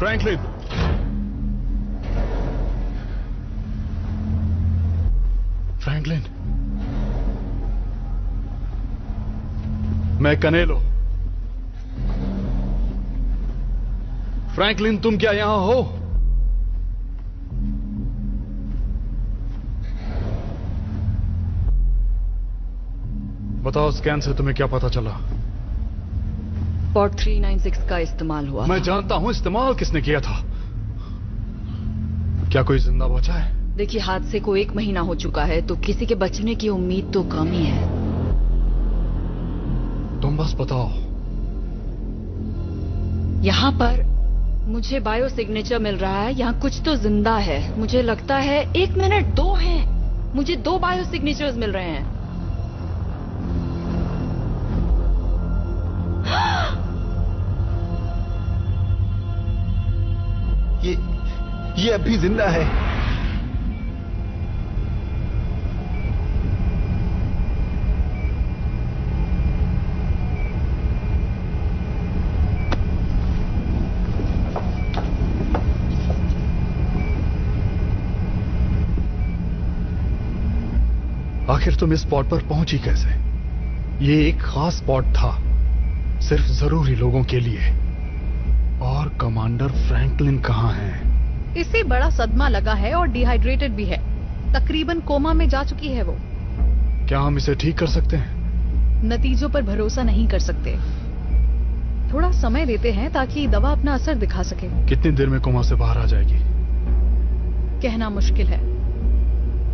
Franklin, Franklin, मैं कनेलो। Franklin, तुम क्या यहां हो? बताओ, स्कैन से तुम्हें क्या पता चला? पॉट 396 का इस्तेमाल हुआ। मैं जानता हूं इस्तेमाल किसने किया था। क्या कोई जिंदा बचा है? देखिए, हादसे को 1 महीना हो चुका है, तो किसी के बचने की उम्मीद तो कम ही है। तुम बस बताओ। यहाँ पर मुझे बायो सिग्नेचर मिल रहा है, यहाँ कुछ तो जिंदा है। मुझे लगता है 1 मिनट 2 हैं। मुझे 2 बायो सिग्नेचर्स मिल रहे हैं। ये अभी जिंदा है। आखिर तुम इस स्पॉट पर पहुंची कैसे? ये एक खास स्पॉट था, सिर्फ जरूरी लोगों के लिए। और कमांडर फ्रैंकलिन कहाँ हैं? इसे बड़ा सदमा लगा है और डिहाइड्रेटेड भी है। तकरीबन कोमा में जा चुकी है वो। क्या हम इसे ठीक कर सकते हैं? नतीजों पर भरोसा नहीं कर सकते। थोड़ा समय देते हैं ताकि दवा अपना असर दिखा सके। कितनी देर में कोमा से बाहर आ जाएगी? कहना मुश्किल है।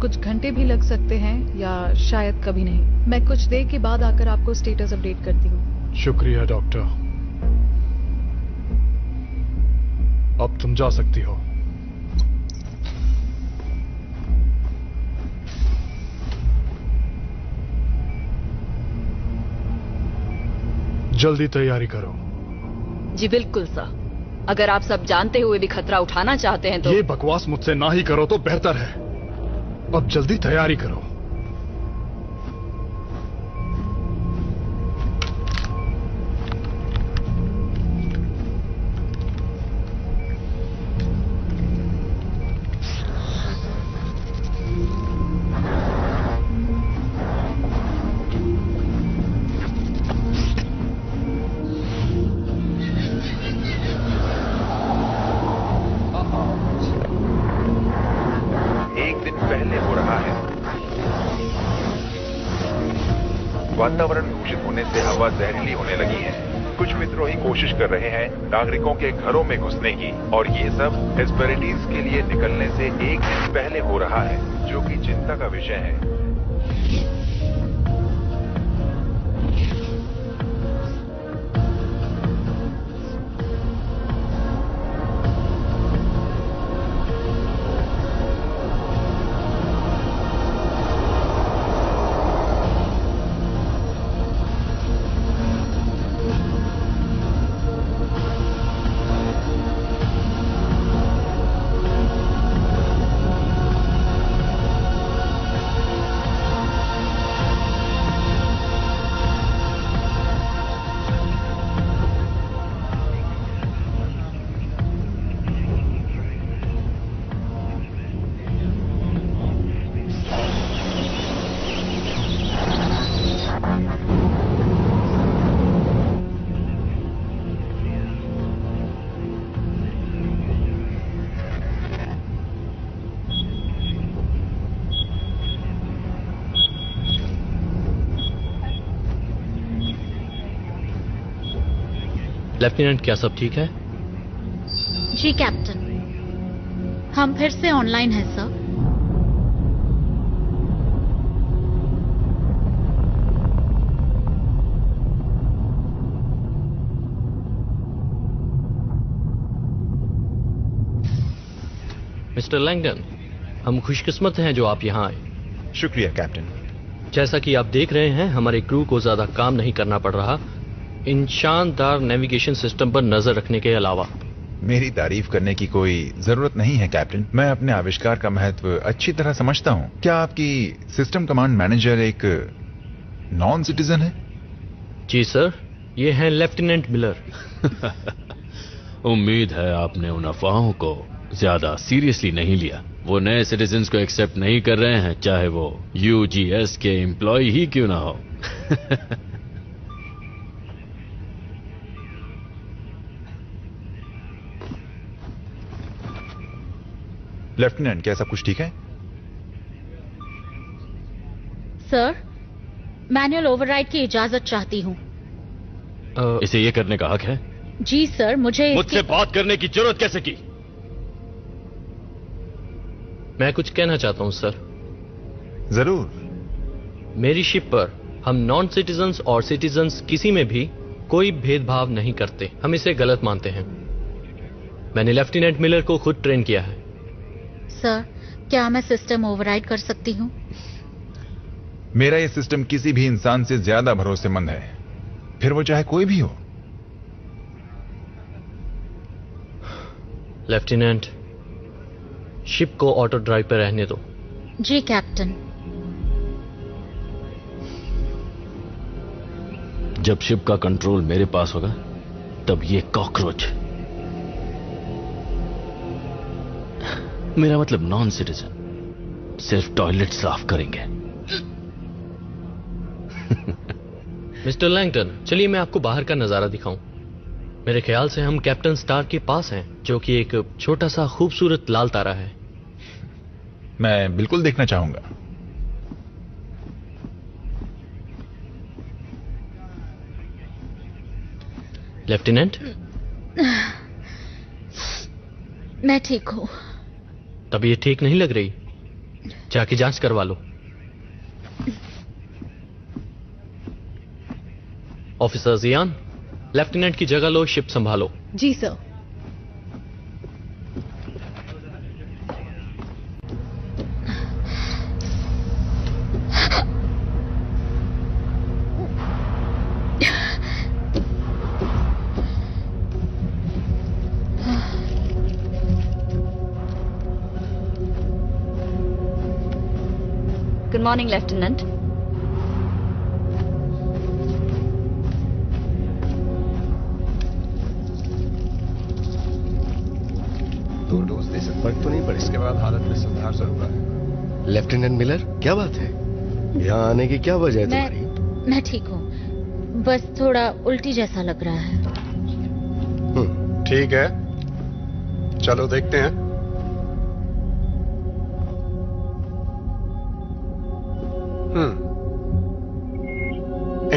कुछ घंटे भी लग सकते हैं या शायद कभी नहीं। मैं कुछ देर के बाद आकर आपको स्टेटस अपडेट करती हूँ। शुक्रिया डॉक्टर। अब तुम जा सकती हो। जल्दी तैयारी करो। जी बिल्कुल सर। अगर आप सब जानते हुए भी खतरा उठाना चाहते हैं तो। ये बकवास मुझसे ना ही करो तो बेहतर है। अब जल्दी तैयारी करो। वातावरण दूषित होने से हवा जहरीली होने लगी है। कुछ विद्रोही कोशिश कर रहे हैं नागरिकों के घरों में घुसने की, और ये सब हेस्पेरिटीज के लिए निकलने से 1 दिन पहले हो रहा है, जो कि चिंता का विषय है। लेफ्टिनेंट, क्या सब ठीक है? जी कैप्टन, हम फिर से ऑनलाइन हैं सर। मिस्टर लैंगडन, हम खुशकिस्मत हैं जो आप यहाँ आए। शुक्रिया कैप्टन। जैसा कि आप देख रहे हैं, हमारे क्रू को ज्यादा काम नहीं करना पड़ रहा इन शानदार नेविगेशन सिस्टम पर नजर रखने के अलावा। मेरी तारीफ करने की कोई जरूरत नहीं है कैप्टन। मैं अपने आविष्कार का महत्व अच्छी तरह समझता हूँ। क्या आपकी सिस्टम कमांड मैनेजर एक नॉन सिटीजन है? जी सर, ये हैं लेफ्टिनेंट मिलर। उम्मीद है आपने उन अफवाहों को ज्यादा सीरियसली नहीं लिया। वो नए सिटीजन्स को एक्सेप्ट नहीं कर रहे हैं, चाहे वो यूजीएस के एम्प्लॉय ही क्यों ना हो। लेफ्टिनेंट, क्या सब कुछ ठीक है? सर, मैनुअल ओवरराइड की इजाजत चाहती हूँ। इसे ये करने का हक है? जी सर, मुझे मुझसे बात करने की जरूरत कैसे की? मैं कुछ कहना चाहता हूं सर। जरूर। मेरी शिप पर हम नॉन सिटीजन्स और सिटीजन्स किसी में भी कोई भेदभाव नहीं करते। हम इसे गलत मानते हैं। मैंने लेफ्टिनेंट मिलर को खुद ट्रेन किया है। सर, क्या मैं सिस्टम ओवरराइड कर सकती हूँ? मेरा ये सिस्टम किसी भी इंसान से ज्यादा भरोसेमंद है, फिर वो चाहे कोई भी हो। लेफ्टिनेंट, शिप को ऑटो ड्राइव पर रहने दो। जी कैप्टन। जब शिप का कंट्रोल मेरे पास होगा, तब ये कॉकरोच, मेरा मतलब नॉन सिटीजन, सिर्फ टॉयलेट साफ करेंगे। मिस्टर लैंगटन, चलिए मैं आपको बाहर का नजारा दिखाऊं। मेरे ख्याल से हम कैप्टन स्टार के पास हैं, जो कि एक छोटा सा खूबसूरत लाल तारा है। मैं बिल्कुल देखना चाहूंगा। लेफ्टिनेंट, मैं ठीक हूँ। तबीयत ठीक नहीं लग रही, जाके जांच करवा लो। ऑफिसर जियान, लेफ्टिनेंट की जगह लो, शिप संभालो। जी सर। Good morning, Lieutenant. दो डोज दे सकते, फर्क तो नहीं पड़े, इसके बाद हालत में सुधार जरूर आएगा। लेफ्टिनेंट मिलर, क्या बात है? यहाँ आने की क्या वजह है तुम्हारी? मैं ठीक हूँ, बस थोड़ा उल्टी जैसा लग रहा है। ठीक है, चलो देखते हैं।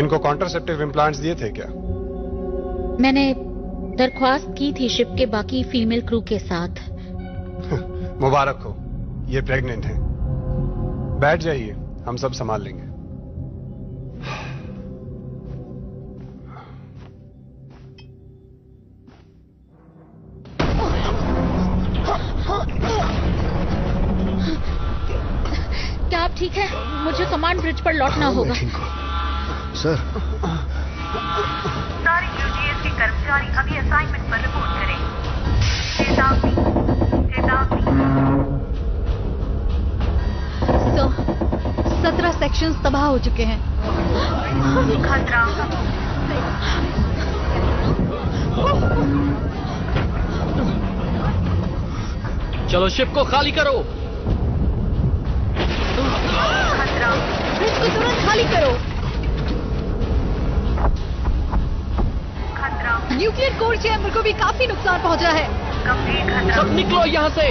इनको कॉन्ट्रासेप्टिव इम्प्लांट्स दिए थे क्या? मैंने दरख्वास्त की थी शिप के बाकी फीमेल क्रू के साथ। मुबारक हो, ये प्रेग्नेंट हैं। बैठ जाइए, हम सब संभाल लेंगे। क्या आप ठीक है? मुझे कमांड ब्रिज पर लौटना होगा। सर, सारे यूजीएस के कर्मचारी अभी असाइनमेंट पर रिपोर्ट करें। चेतावनी, चेतावनी। 17 सेक्शंस तबाह हो चुके हैं। खतरा। चलो शिप को खाली करो। खतरा। ब्रिज को तुरंत खाली करो। खतरा। न्यूक्लियर कोर चैम्बर को भी काफी नुकसान पहुंचा है। गंभीर खतरा। सब निकलो यहाँ से।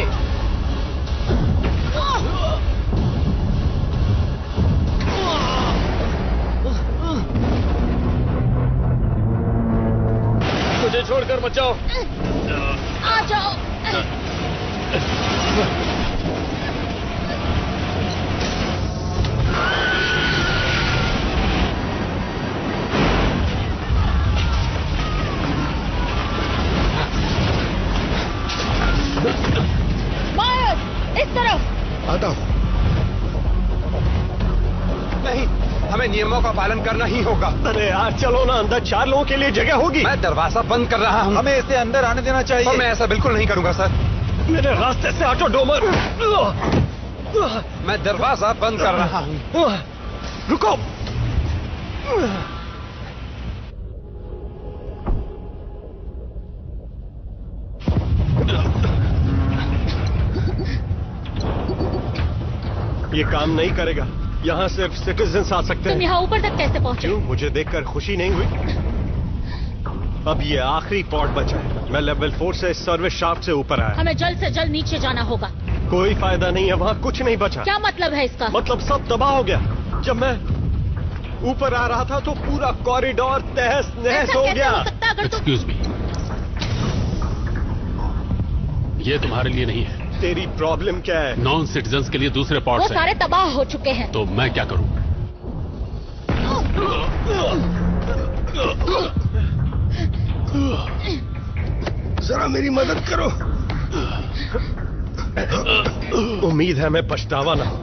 मुझे छोड़कर मत जाओ। आ जाओ। मायर्स, इस तरफ। आता हूं। नहीं, हमें नियमों का पालन करना ही होगा। अरे यार चलो ना, अंदर 4 लोगों के लिए जगह होगी। मैं दरवाजा बंद कर रहा हूँ। हमें इसे अंदर आने देना चाहिए। और मैं ऐसा बिल्कुल नहीं करूंगा सर। मेरे रास्ते से हटो डोमर। मैं दरवाजा बंद कर रहा हूँ। रुको। ये काम नहीं करेगा। यहाँ सिर्फ सिटीजन्स आ सकते तुम हैं। यहाँ ऊपर तक कैसे पहुँचे? क्यों? मुझे देखकर खुशी नहीं हुई? अब ये आखिरी पॉड बचा है। मैं लेवल 4 से सर्विस शाफ्ट से ऊपर आया। हमें जल्द से जल्द नीचे जाना होगा। कोई फायदा नहीं है, वहाँ कुछ नहीं बचा। क्या मतलब है इसका? मतलब सब तबाह हो गया। जब मैं ऊपर आ रहा था तो पूरा कॉरिडोर तहस नहस हो गया। एक्सक्यूज मी, ये तुम्हारे लिए नहीं है। तेरी प्रॉब्लम क्या है? नॉन सिटीजन्स के लिए दूसरे पॉट वो से। सारे तबाह हो चुके हैं। तो मैं क्या करूं? जरा मेरी मदद करो। उम्मीद है मैं पछतावा ना हो।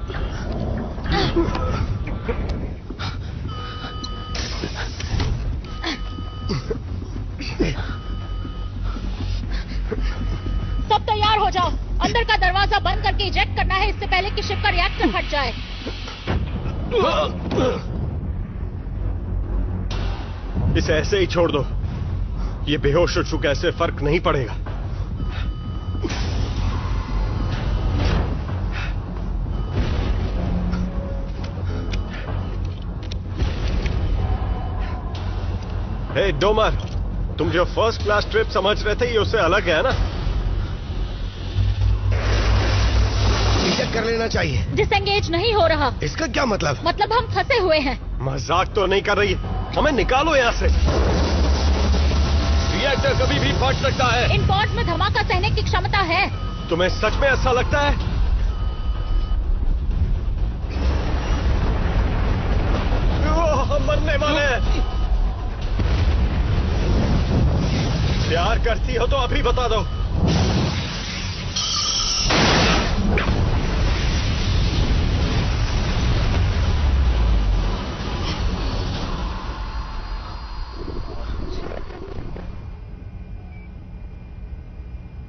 सब तैयार हो जाओ। अंदर का दरवाजा बंद करके इजेक्ट करना है, इससे पहले कि शिप का रिएक्टर फट जाए। इसे ऐसे ही छोड़ दो। ये बेहोश हो चुका, ऐसे फर्क नहीं पड़ेगा। हे डोमर, तुम जो फर्स्ट क्लास ट्रिप समझ रहे थे ये उससे अलग है ना? कर लेना चाहिए। डिसएंगेज नहीं हो रहा। इसका क्या मतलब? मतलब हम फंसे हुए हैं। मजाक तो नहीं कर रही? हमें निकालो यहाँ से। रिएक्टर कभी भी फट सकता है। इन पॉड्स में धमाका सहने की क्षमता है। तुम्हें सच में ऐसा लगता है? हम मरने वाले हैं। प्यार करती हो तो अभी बता दो।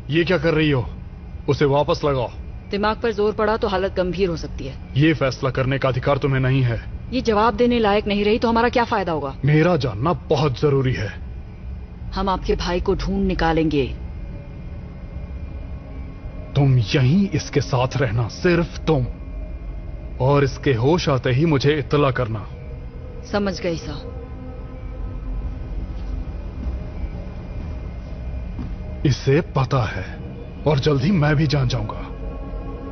ये क्या कर रही हो? उसे वापस लगाओ। दिमाग पर जोर पड़ा तो हालत गंभीर हो सकती है। ये फैसला करने का अधिकार तुम्हें नहीं है। ये जवाब देने लायक नहीं रही तो हमारा क्या फायदा होगा? मेरा जानना बहुत जरूरी है। हम आपके भाई को ढूंढ निकालेंगे। तुम यहीं इसके साथ रहना, सिर्फ तुम, और इसके होश आते ही मुझे इत्तला करना। समझ गई सर। इसे पता है और जल्द ही मैं भी जान जाऊंगा,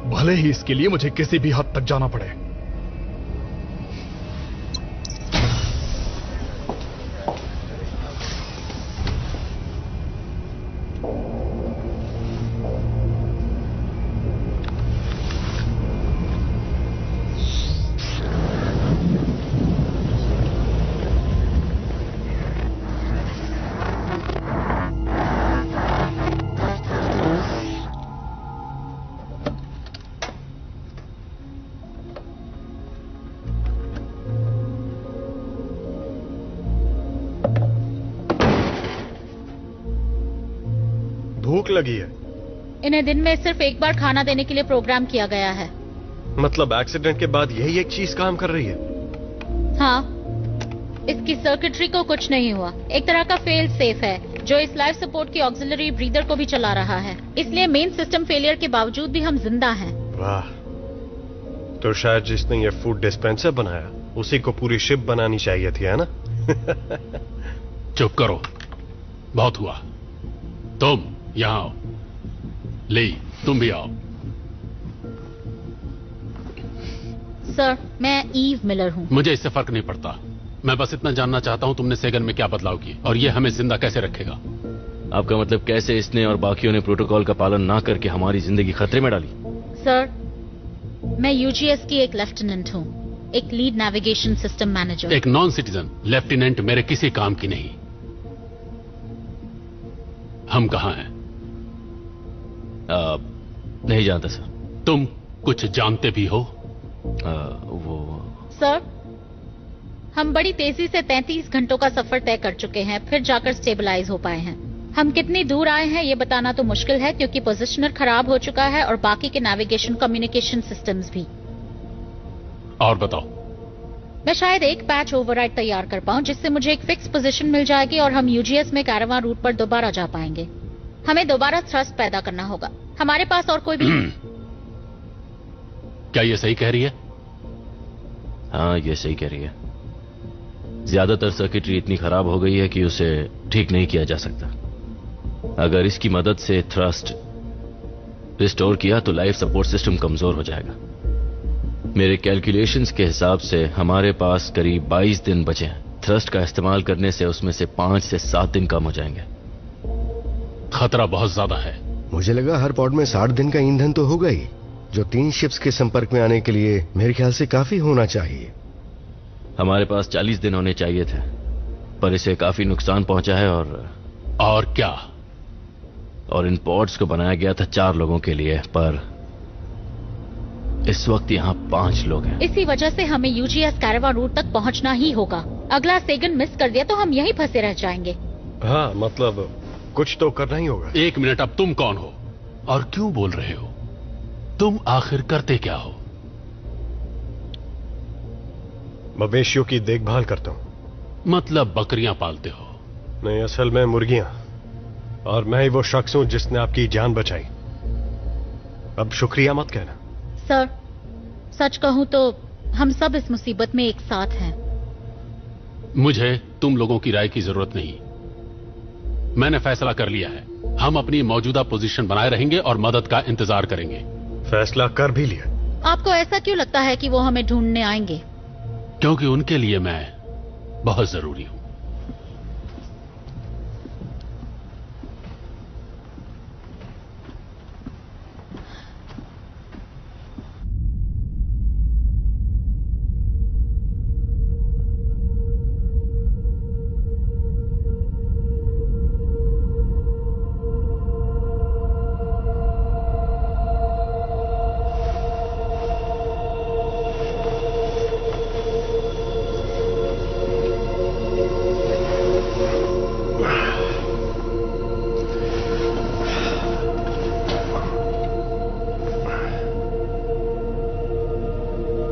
भले ही इसके लिए मुझे किसी भी हद तक जाना पड़े। भूख लगी है। इन्हें दिन में सिर्फ एक बार खाना देने के लिए प्रोग्राम किया गया है। मतलब एक्सीडेंट के बाद यही एक चीज काम कर रही है? हाँ, इसकी सर्किटरी को कुछ नहीं हुआ। एक तरह का फेल सेफ है जो इस लाइफ सपोर्ट की ऑक्सिलरी ब्रीदर को भी चला रहा है। इसलिए मेन सिस्टम फेलियर के बावजूद भी हम जिंदा हैं। वाह, तो शायद जिसने ये फूड डिस्पेंसर बनाया उसी को पूरी शिप बनानी चाहिए थी, है ना? चुप करो, बहुत हुआ। तुम यहां आओ। ली, तुम भी आओ। सर, मैं ईव मिलर हूँ। मुझे इससे फर्क नहीं पड़ता। मैं बस इतना जानना चाहता हूँ तुमने सेगन में क्या बदलाव किए और ये हमें जिंदा कैसे रखेगा। आपका मतलब कैसे इसने और बाकियों ने प्रोटोकॉल का पालन ना करके हमारी जिंदगी खतरे में डाली? सर, मैं यूजीएस की एक लेफ्टिनेंट हूँ, एक लीड नेविगेशन सिस्टम मैनेजर। एक नॉन सिटीजन लेफ्टिनेंट मेरे किसी काम की नहीं। हम कहाँ हैं? नहीं जानता सर। तुम कुछ जानते भी हो? वो सर, हम बड़ी तेजी से 33 घंटों का सफर तय कर चुके हैं, फिर जाकर स्टेबलाइज हो पाए हैं। हम कितनी दूर आए हैं ये बताना तो मुश्किल है क्योंकि पोजीशनर खराब हो चुका है और बाकी के नेविगेशन कम्युनिकेशन सिस्टम्स भी। और बताओ। मैं शायद एक पैच ओवरराइड तैयार कर पाऊं जिससे मुझे एक फिक्स पोजीशन मिल जाएगी और हम यूजीएस में कैरावान रूट पर दोबारा जा पाएंगे। हमें दोबारा थ्रस्ट पैदा करना होगा। हमारे पास और कोई भी क्या ये सही कह रही है? हाँ, ये सही कह रही है। ज्यादातर सर्किटरी इतनी खराब हो गई है कि उसे ठीक नहीं किया जा सकता। अगर इसकी मदद से थ्रस्ट रिस्टोर किया तो लाइफ सपोर्ट सिस्टम कमजोर हो जाएगा। मेरे कैलकुलेशंस के हिसाब से हमारे पास करीब 22 दिन बचे हैं। थ्रस्ट का इस्तेमाल करने से उसमें से 5 से 7 दिन कम हो जाएंगे। खतरा बहुत ज्यादा है। मुझे लगा हर पॉड में 60 दिन का ईंधन तो होगा ही, जो 3 शिप्स के संपर्क में आने के लिए मेरे ख्याल से काफी होना चाहिए। हमारे पास 40 दिन होने चाहिए थे, पर इसे काफी नुकसान पहुंचा है। और क्या? और इन पॉड्स को बनाया गया था 4 लोगों के लिए, पर इस वक्त यहाँ 5 लोग हैं। इसी वजह से हमें यूजीएस कैरावान रूट तक पहुंचना ही होगा। अगला सेगन मिस कर दिया तो हम यहीं फंसे रह जाएंगे। हाँ, मतलब कुछ तो करना ही होगा। 1 मिनट, अब तुम कौन हो और क्यों बोल रहे हो? तुम आखिर करते क्या हो? मवेशियों की देखभाल करता हूं। मतलब बकरियां पालते हो? नहीं, असल में मुर्गियां। और मैं ही वो शख्स हूं जिसने आपकी जान बचाई। अब शुक्रिया मत कहना। सर, सच कहूं तो हम सब इस मुसीबत में एक साथ हैं। मुझे तुम लोगों की राय की जरूरत नहीं। मैंने फैसला कर लिया है। हम अपनी मौजूदा पोजीशन बनाए रहेंगे और मदद का इंतजार करेंगे। फैसला कर भी लिया। आपको ऐसा क्यों लगता है कि वो हमें ढूंढने आएंगे? क्योंकि उनके लिए मैं बहुत जरूरी हूं।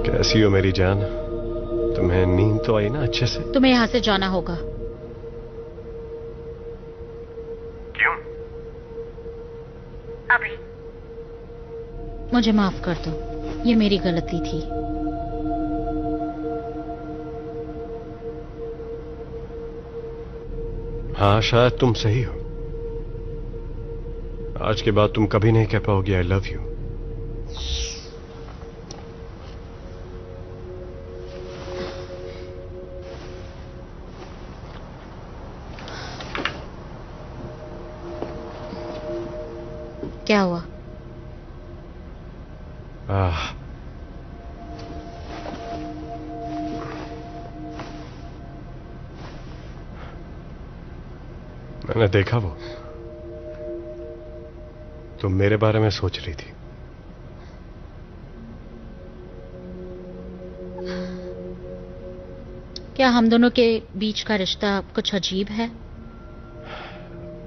कैसी हो मेरी जान? तुम्हें नींद तो आई ना अच्छे से? तुम्हें यहां से जाना होगा। क्यों? अभी मुझे माफ कर दो, ये मेरी गलती थी। हाँ, शायद तुम सही हो। आज के बाद तुम कभी नहीं कह पाओगी आई लव यू। क्या हुआ? मैंने देखा वो तुम मेरे बारे में सोच रही थी। क्या हम दोनों के बीच का रिश्ता कुछ अजीब है?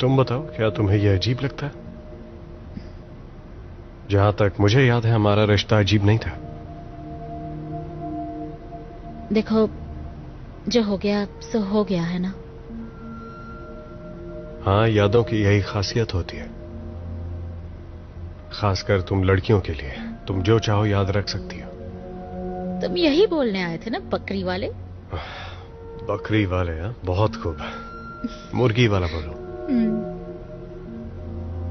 तुम बताओ, क्या तुम्हें यह अजीब लगता है? जहां तक मुझे याद है हमारा रिश्ता अजीब नहीं था। देखो, जो हो गया सो हो गया है ना। हाँ, यादों की यही खासियत होती है, खासकर तुम लड़कियों के लिए। तुम जो चाहो याद रख सकती हो। तुम यही बोलने आए थे ना, बकरी वाले? बकरी वाले? हाँ, बहुत खूब। मुर्गी वाला बोलो।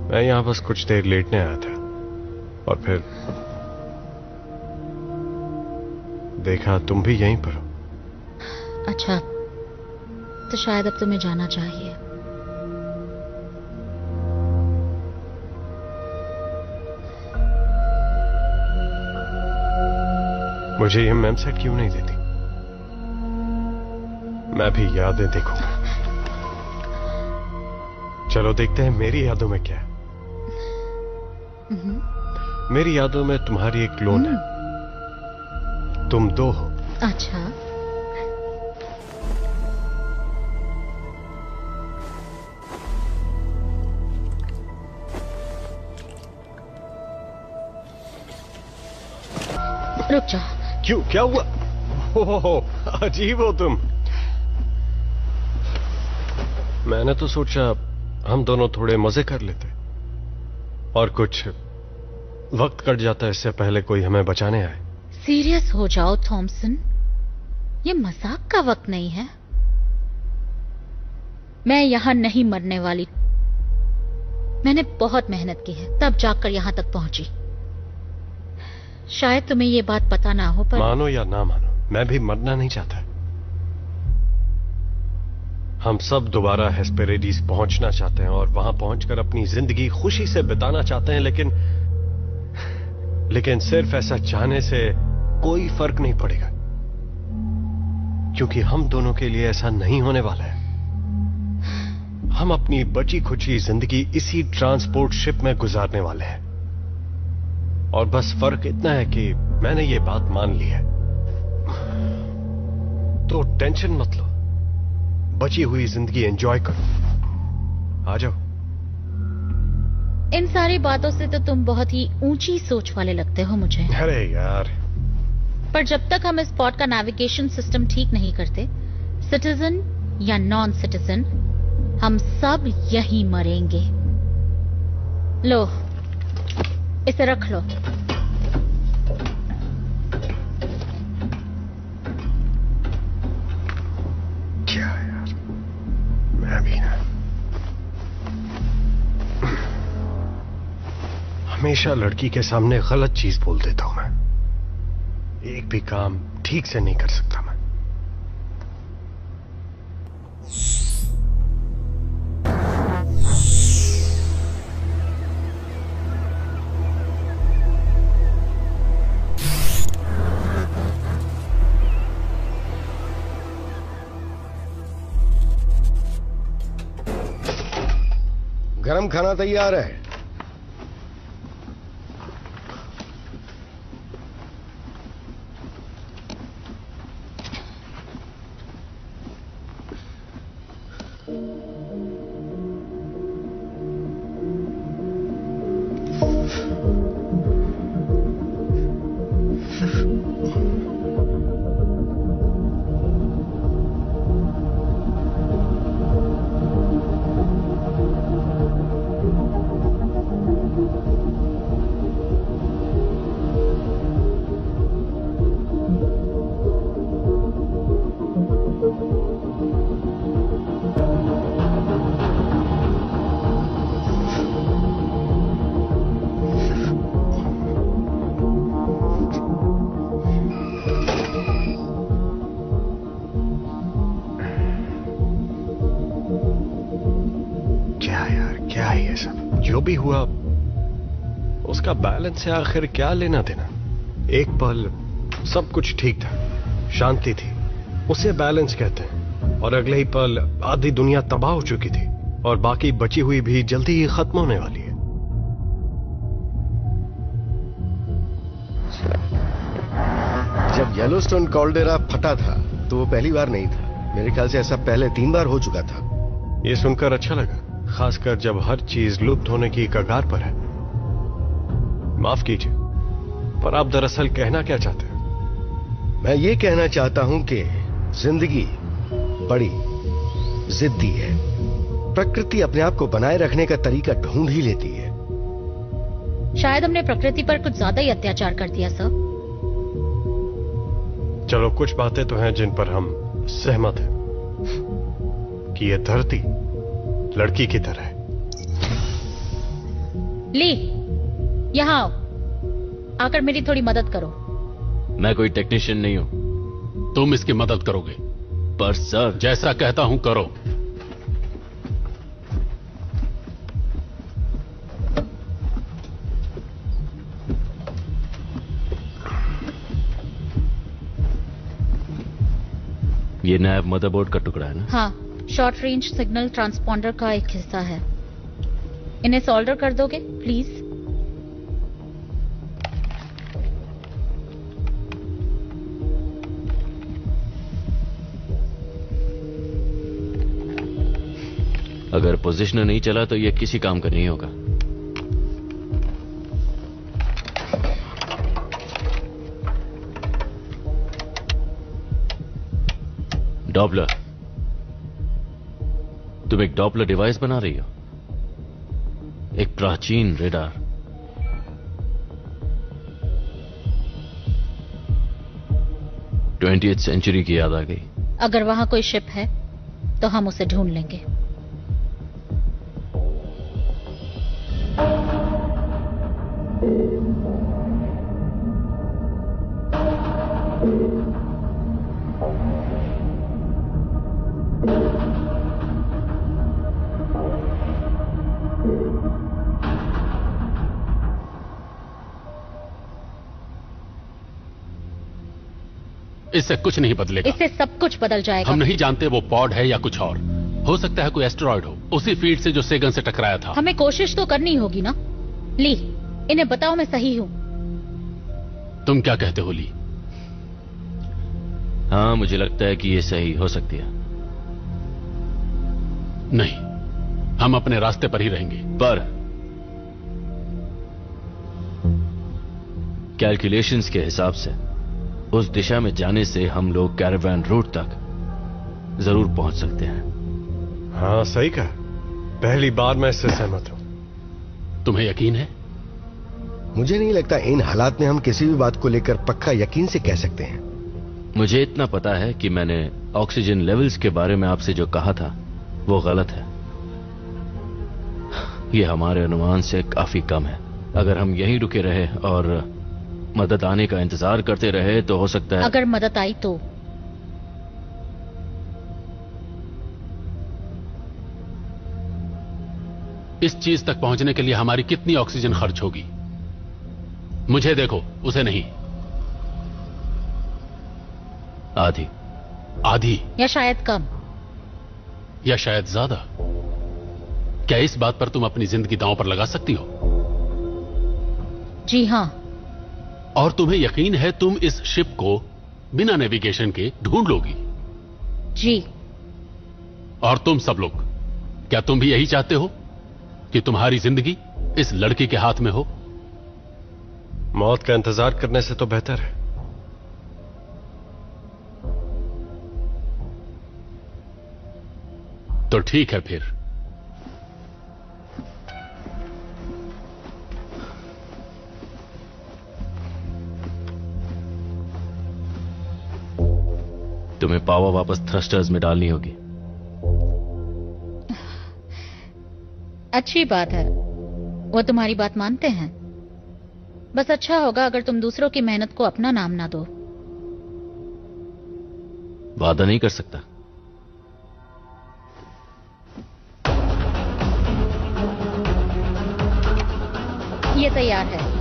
मैं यहां बस कुछ देर लेटने आया था और फिर देखा तुम भी यहीं पर हो। अच्छा, तो शायद अब तुम्हें जाना चाहिए। मुझे ये मैम सेट क्यों नहीं देती? मैं भी यादें देखूंगा। चलो देखते हैं मेरी यादों में क्या है। मेरी यादों में तुम्हारी एक क्लोन है। तुम 2 हो। अच्छा, रुक जाओ। क्यों, क्या हुआ? ओहो, अजीब हो तुम। मैंने तो सोचा हम दोनों थोड़े मजे कर लेते और कुछ वक्त कट जाता इससे पहले कोई हमें बचाने आए। सीरियस हो जाओ थॉमसन। ये मजाक का वक्त नहीं है। मैं यहां नहीं मरने वाली। मैंने बहुत मेहनत की है, तब जाकर यहां तक पहुंची। शायद तुम्हें ये बात पता ना हो, पर मानो या ना मानो, मैं भी मरना नहीं चाहता। हम सब दोबारा हेस्पेरेडिस पहुंचना चाहते हैं और वहां पहुंचकर अपनी जिंदगी खुशी से बिताना चाहते हैं, लेकिन सिर्फ ऐसा चाहने से कोई फर्क नहीं पड़ेगा, क्योंकि हम दोनों के लिए ऐसा नहीं होने वाला है। हम अपनी बची खुची जिंदगी इसी ट्रांसपोर्ट शिप में गुजारने वाले हैं, और बस फर्क इतना है कि मैंने ये बात मान ली है। तो टेंशन मत लो, बची हुई जिंदगी एंजॉय करो। आ जाओ। इन सारी बातों से तो तुम बहुत ही ऊंची सोच वाले लगते हो मुझे। अरे यार, पर जब तक हम इस स्पॉट का नेविगेशन सिस्टम ठीक नहीं करते, सिटीजन या नॉन सिटीजन, हम सब यहीं मरेंगे। लो, इसे रख लो। क्या यार, मैं भी ना हमेशा लड़की के सामने गलत चीज बोल देता हूं। मैं एक भी काम ठीक से नहीं कर सकता। मैं गरम खाना तैयार है। जो भी हुआ उसका बैलेंस से आखिर क्या लेना देना। एक पल सब कुछ ठीक था, शांति थी, उसे बैलेंस कहते हैं, और अगले ही पल आधी दुनिया तबाह हो चुकी थी और बाकी बची हुई भी जल्दी ही खत्म होने वाली है। जब येलोस्टोन कॉल्डेरा फटा था तो वो पहली बार नहीं था। मेरे ख्याल से ऐसा पहले 3 बार हो चुका था। ये सुनकर अच्छा लगा, खासकर जब हर चीज लुप्त होने की कगार पर है। माफ कीजिए, पर आप दरअसल कहना क्या चाहते हैं? मैं ये कहना चाहता हूं कि जिंदगी बड़ी जिद्दी है। प्रकृति अपने आप को बनाए रखने का तरीका ढूंढ ही लेती है। शायद हमने प्रकृति पर कुछ ज्यादा ही अत्याचार कर दिया सर। चलो, कुछ बातें तो हैं जिन पर हम सहमत हैं कि यह धरती लड़की की तरह है। ली, यहां आओ, आकर मेरी थोड़ी मदद करो। मैं कोई टेक्नीशियन नहीं हूं। तुम इसकी मदद करोगे? पर सर, जैसा कहता हूं करो। ये नैब मदरबोर्ड का टुकड़ा है ना? हाँ, शॉर्ट रेंज सिग्नल ट्रांसपॉन्डर का एक हिस्सा है। इन्हें सोल्डर कर दोगे प्लीज? अगर पोजिशनर नहीं चला तो ये किसी काम का नहीं होगा। डॉपलर, तुम एक डॉपलर डिवाइस बना रही हो? एक प्राचीन रेडार। 20th सेंचुरी की याद आ गई। अगर वहां कोई शिप है तो हम उसे ढूंढ लेंगे। इससे कुछ नहीं बदलेगा। इससे सब कुछ बदल जाएगा। हम नहीं जानते वो पॉड है या कुछ और। हो सकता है कोई एस्टेरॉयड हो, उसी फील्ड से जो सेगन से टकराया था। हमें कोशिश तो करनी होगी ना। ली, इन्हें बताओ मैं सही हूं। तुम क्या कहते हो ली? हाँ, मुझे लगता है कि ये सही हो सकती है। नहीं, हम अपने रास्ते पर ही रहेंगे। पर कैलकुलेशंस के हिसाब से उस दिशा में जाने से हम लोग कैरावान रूट तक जरूर पहुंच सकते हैं। हाँ, सही कहा। पहली बार मैं इससे सहमत हूं। तुम्हें यकीन है? मुझे नहीं लगता इन हालात में हम किसी भी बात को लेकर पक्का यकीन से कह सकते हैं। मुझे इतना पता है कि मैंने ऑक्सीजन लेवल्स के बारे में आपसे जो कहा था वो गलत है। ये हमारे अनुमान से काफी कम है। अगर हम यहीं रुके रहे और मदद आने का इंतजार करते रहे तो हो सकता है। अगर मदद आई तो इस चीज तक पहुंचने के लिए हमारी कितनी ऑक्सीजन खर्च होगी? मुझे देखो, उसे नहीं। आधी। आधी या शायद कम, या शायद ज्यादा। क्या इस बात पर तुम अपनी जिंदगी दांव पर लगा सकती हो? जी हां। और तुम्हें यकीन है तुम इस शिप को बिना नेविगेशन के ढूंढ लोगी? जी। और तुम सब लोग, क्या तुम भी यही चाहते हो कि तुम्हारी जिंदगी इस लड़की के हाथ में हो? मौत का इंतजार करने से तो बेहतर है। तो ठीक है फिर। तुम्हें पावर वापस थ्रस्टर्स में डालनी होगी। अच्छी बात है, वो तुम्हारी बात मानते हैं। बस अच्छा होगा अगर तुम दूसरों की मेहनत को अपना नाम ना दो। वादा नहीं कर सकता। ये तैयार है।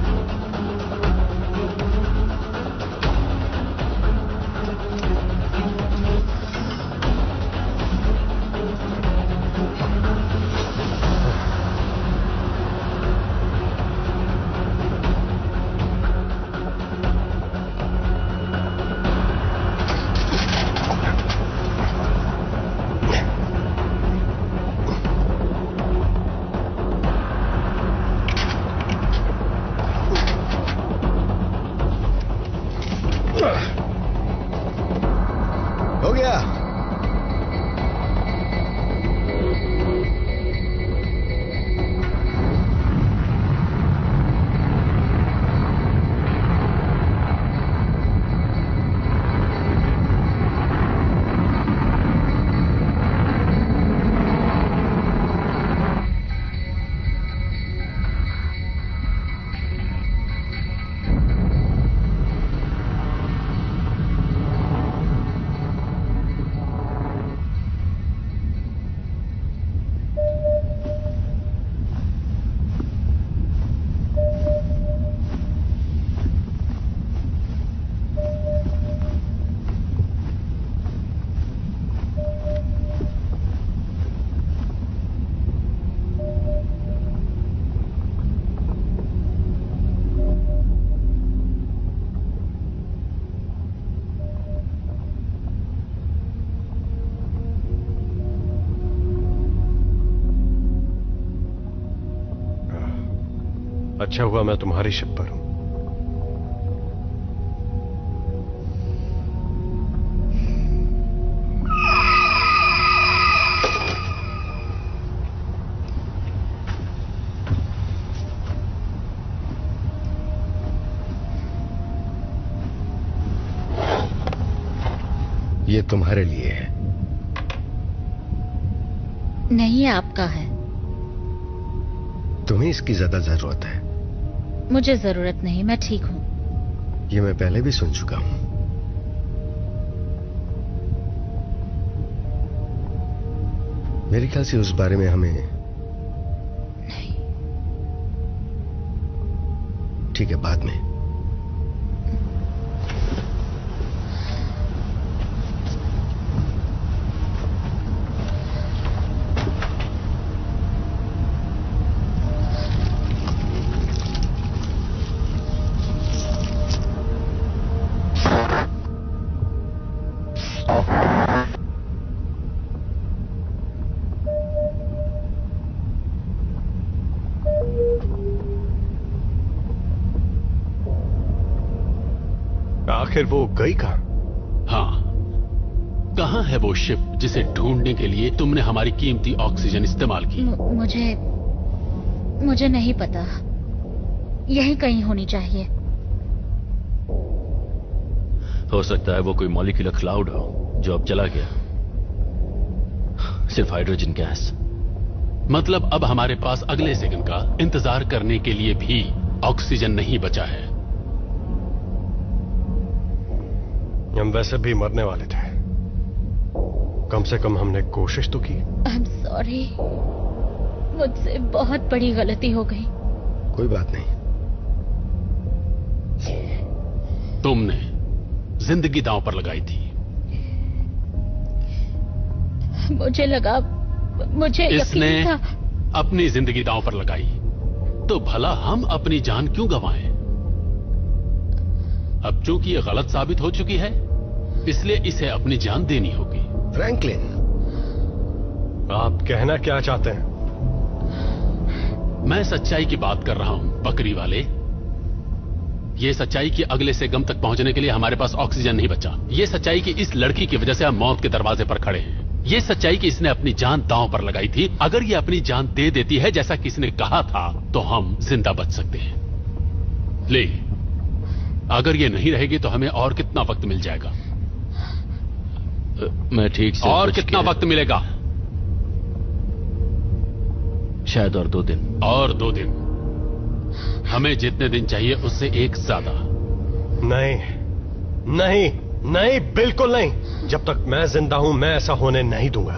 हो गया। अच्छा हुआ मैं तुम्हारी शिप पर हूं। तुम्हारे लिए है। नहीं, ये आपका है। तुम्हें इसकी ज्यादा जरूरत है। मुझे जरूरत नहीं, मैं ठीक हूं। ये मैं पहले भी सुन चुका हूं। मेरे ख्याल से उस बारे में हमें नहीं। ठीक है, बाद में। आखिर वो गई कहां? हाँ, कहां है वो शिप जिसे ढूंढने के लिए तुमने हमारी कीमती ऑक्सीजन इस्तेमाल की? मुझे नहीं पता। यहीं कहीं होनी चाहिए। हो सकता है वो कोई मॉलिक्यूलर क्लाउड हो जो अब चला गया। सिर्फ हाइड्रोजन गैस। मतलब अब हमारे पास अगले सेकंड का इंतजार करने के लिए भी ऑक्सीजन नहीं बचा है। हम वैसे भी मरने वाले थे। कम से कम हमने कोशिश तो की। आई एम सॉरी, मुझसे बहुत बड़ी गलती हो गई। कोई बात नहीं। तुमने जिंदगी दांव पर लगाई थी। मुझे लगा, मुझे इसने यकीन था। अपनी जिंदगी दांव पर लगाई तो भला हम अपनी जान क्यों गंवाएं? अब चूंकि ये गलत साबित हो चुकी है, इसलिए इसे अपनी जान देनी होगी। फ्रैंकलिन, आप कहना क्या चाहते हैं? मैं सच्चाई की बात कर रहा हूं, बकरी वाले। ये सच्चाई कि अगले सेकंड तक पहुंचने के लिए हमारे पास ऑक्सीजन नहीं बचा। ये सच्चाई कि इस लड़की की वजह से हम मौत के दरवाजे पर खड़े हैं। ये सच्चाई कि इसने अपनी जान दांव पर लगाई थी। अगर ये अपनी जान दे देती है जैसा कि इसने कहा था, तो हम जिंदा बच सकते हैं। ले, अगर ये नहीं रहेगी तो हमें और कितना वक्त मिल जाएगा? मैं ठीक से और कितना वक्त मिलेगा? शायद और 2 दिन। और 2 दिन? हमें जितने दिन चाहिए उससे एक ज्यादा। नहीं नहीं नहीं, बिल्कुल नहीं। जब तक मैं जिंदा हूं मैं ऐसा होने नहीं दूंगा।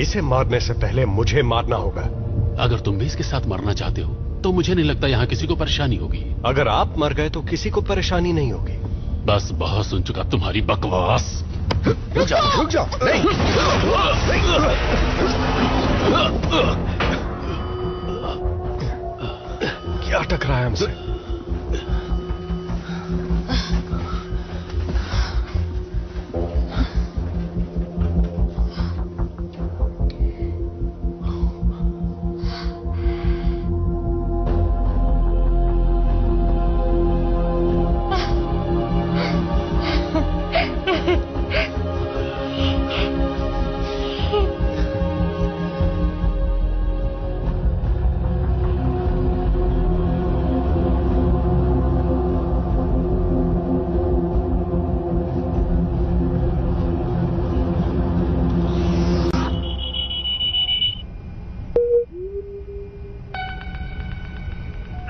इसे मारने से पहले मुझे मारना होगा। अगर तुम भी इसके साथ मरना चाहते हो तो मुझे नहीं लगता यहां किसी को परेशानी होगी। अगर आप मर गए तो किसी को परेशानी नहीं होगी। बस बहुत सुन चुका तुम्हारी बकवास। रुक जाओ, रुक जाओ। नहीं। क्या टकराया हमसे?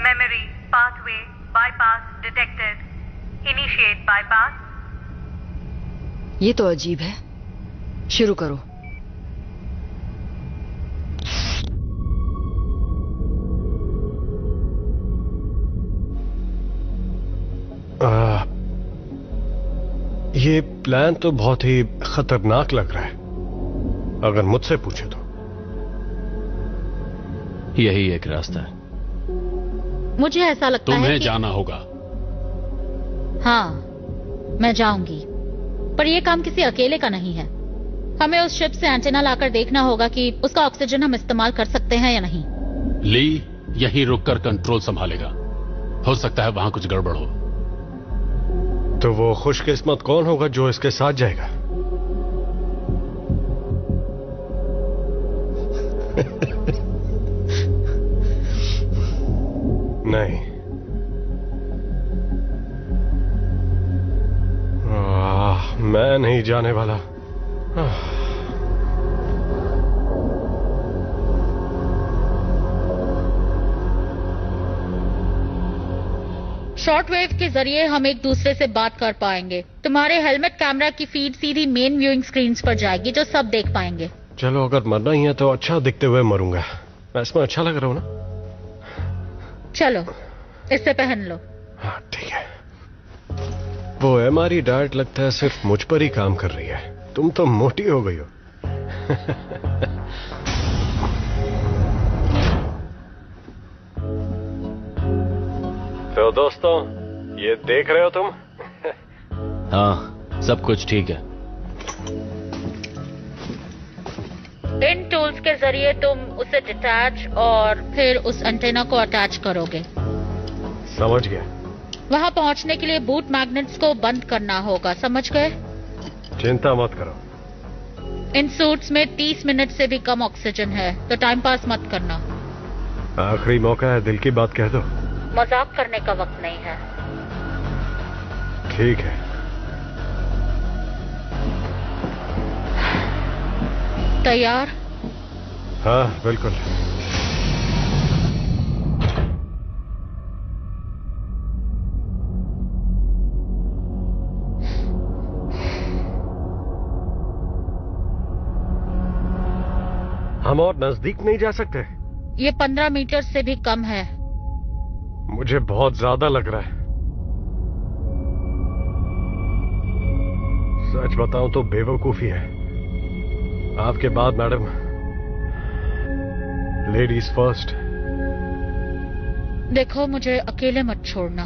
Memory pathway bypass detected. Initiate bypass. ये तो अजीब है। शुरू करो। ये प्लान तो बहुत ही खतरनाक लग रहा है, अगर मुझसे पूछे तो। यही एक रास्ता है। मुझे ऐसा लगता है तुम्हें कि... जाना होगा। हाँ, मैं जाऊंगी, पर यह काम किसी अकेले का नहीं है। हमें उस शिप से एंटेना लाकर देखना होगा कि उसका ऑक्सीजन हम इस्तेमाल कर सकते हैं या नहीं। ली यहीं रुककर कंट्रोल संभालेगा। हो सकता है वहां कुछ गड़बड़ हो। तो वो खुशकिस्मत कौन होगा जो इसके साथ जाएगा? नहीं, मैं नहीं जाने वाला। शॉर्टवेव के जरिए हम एक दूसरे से बात कर पाएंगे। तुम्हारे हेलमेट कैमरा की फीड सीधी मेन व्यूइंग स्क्रीन्स पर जाएगी, जो सब देख पाएंगे। चलो, अगर मरना ही है तो अच्छा दिखते हुए मरूंगा। मैं इसमें अच्छा लग रहा हूं ना? चलो, इसे पहन लो। हाँ ठीक है। वो हमारी डाइट लगता है सिर्फ मुझ पर ही काम कर रही है। तुम तो मोटी हो गई हो। तो दोस्तों, ये देख रहे हो तुम? हाँ, सब कुछ ठीक है। इन टूल्स के जरिए तुम उसे डिटैच और फिर उस एंटेना को अटैच करोगे। समझ गया। वहां पहुंचने के लिए बूट मैग्नेट्स को बंद करना होगा, समझ गए? चिंता मत करो। इन सूट्स में 30 मिनट से भी कम ऑक्सीजन है, तो टाइम पास मत करना। आखिरी मौका है, दिल की बात कह दो। मजाक करने का वक्त नहीं है। ठीक है। तैयार? हाँ, बिल्कुल। हम और नजदीक नहीं जा सकते? ये 15 मीटर से भी कम है। मुझे बहुत ज्यादा लग रहा है। सच बताऊं तो बेवकूफी है। आपके बाद मैडम। Ladies first. देखो, मुझे अकेले मत छोड़ना।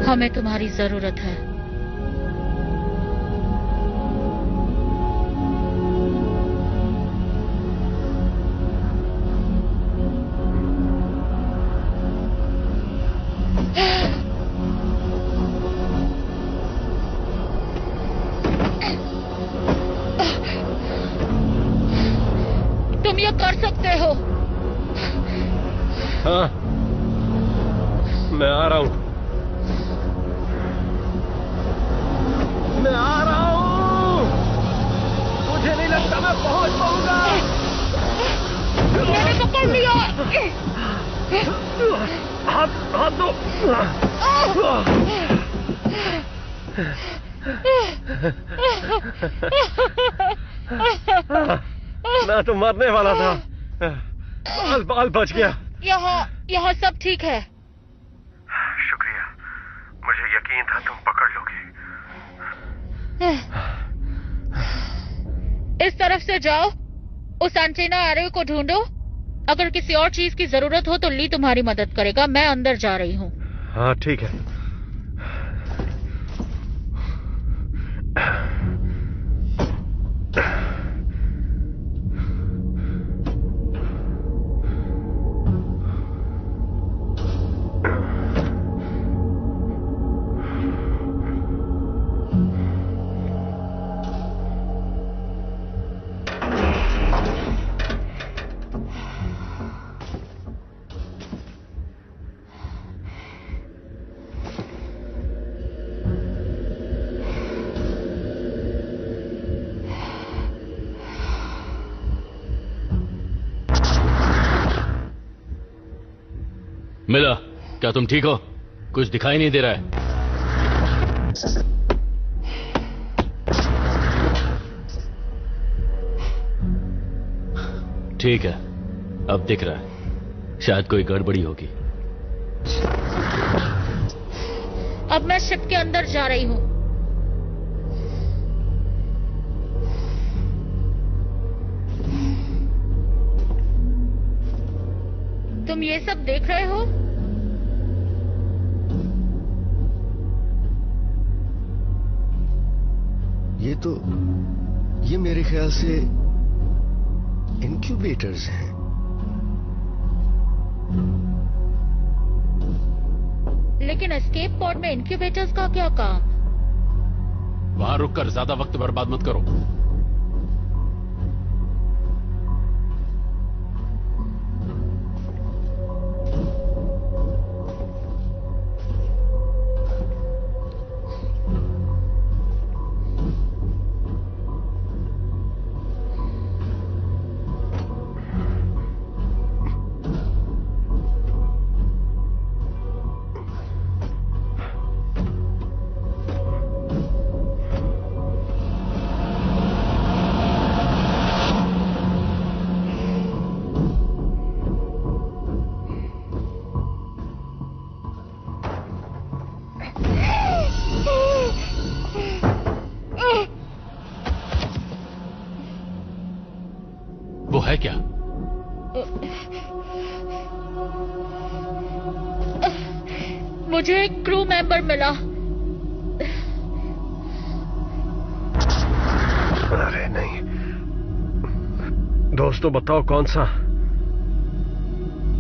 हमें तुम्हारी जरूरत है। तुम ये कर सकते हो। हाँ, मैं आ रहा हूं। मैं आ रहा हूं। मुझे नहीं लगता मैं पहुंच पाऊंगा। मैंने पकड़ लिया। हाथ दो। मैं तो मरने वाला था। बाल बच गया। यहाँ सब ठीक है। शुक्रिया, मुझे यकीन था तुम पकड़ लोगे। इस तरफ से जाओ, उस एंटेना एरे को ढूंढो। अगर किसी और चीज की जरूरत हो तो ली तुम्हारी मदद करेगा। मैं अंदर जा रही हूँ। हाँ ठीक है। मिला, क्या तुम ठीक हो? कुछ दिखाई नहीं दे रहा है। ठीक है, अब दिख रहा है। शायद कोई गड़बड़ी होगी। अब मैं शिप के अंदर जा रही हूँ। तुम ये सब देख रहे हो? ये मेरे ख्याल से इनक्यूबेटर्स हैं। लेकिन एस्केप पॉड में इनक्यूबेटर्स का क्या काम? वहां रुककर ज्यादा वक्त बर्बाद मत करो। है क्या? मुझे एक क्रू मेंबर मिला। अरे नहीं, दोस्तों बताओ कौन सा?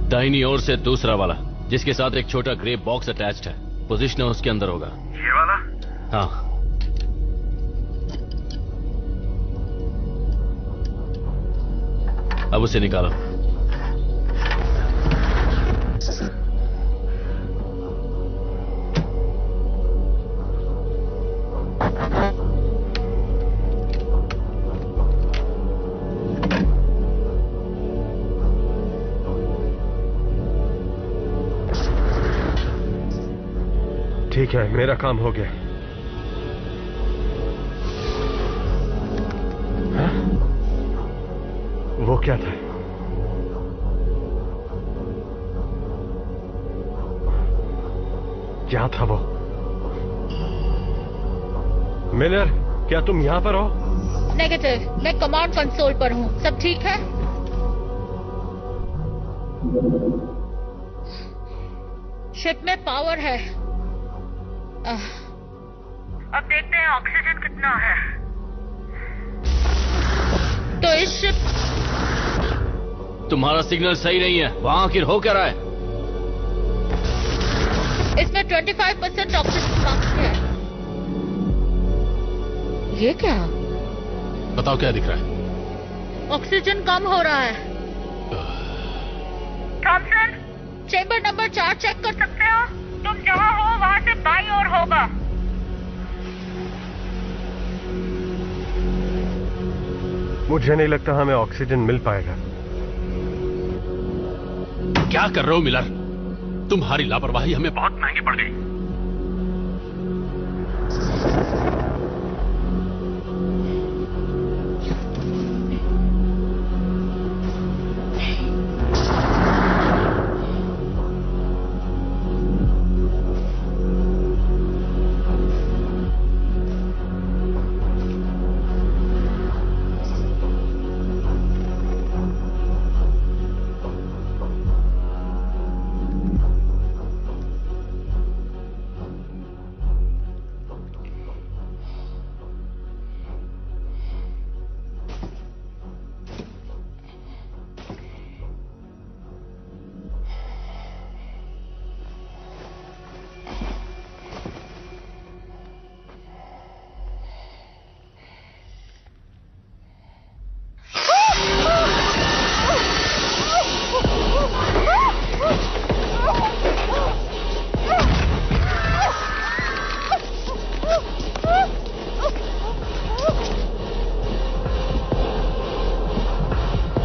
दाहिनी ओर से दूसरा वाला, जिसके साथ एक छोटा ग्रे बॉक्स अटैच्ड है। पोजीशन उसके अंदर होगा। ये वाला? हाँ। अब उसे निकालो। ठीक है, मेरा काम हो गया। हाँ? वो क्या था? क्या था वो? मिलर, क्या तुम यहां पर हो? नेगेटिव, मैं कमांड कंसोल पर हूँ। सब ठीक है? शिप में पावर है। अब देखते हैं ऑक्सीजन कितना है। तो इस शिप तुम्हारा सिग्नल सही नहीं है। वहां आखिर हो क्या रहा है? इसमें 25% ऑक्सीजन कम है। ये क्या? बताओ क्या दिख रहा है? ऑक्सीजन कम हो रहा है। थॉमसन, चेंबर नंबर 4 चेक कर सकते हो? तुम जहाँ हो वहाँ से बाईं ओर होगा। मुझे नहीं लगता हमें ऑक्सीजन मिल पाएगा। क्या कर रहे हो मिलर? तुम्हारी लापरवाही हमें बहुत महंगी पड़ गई।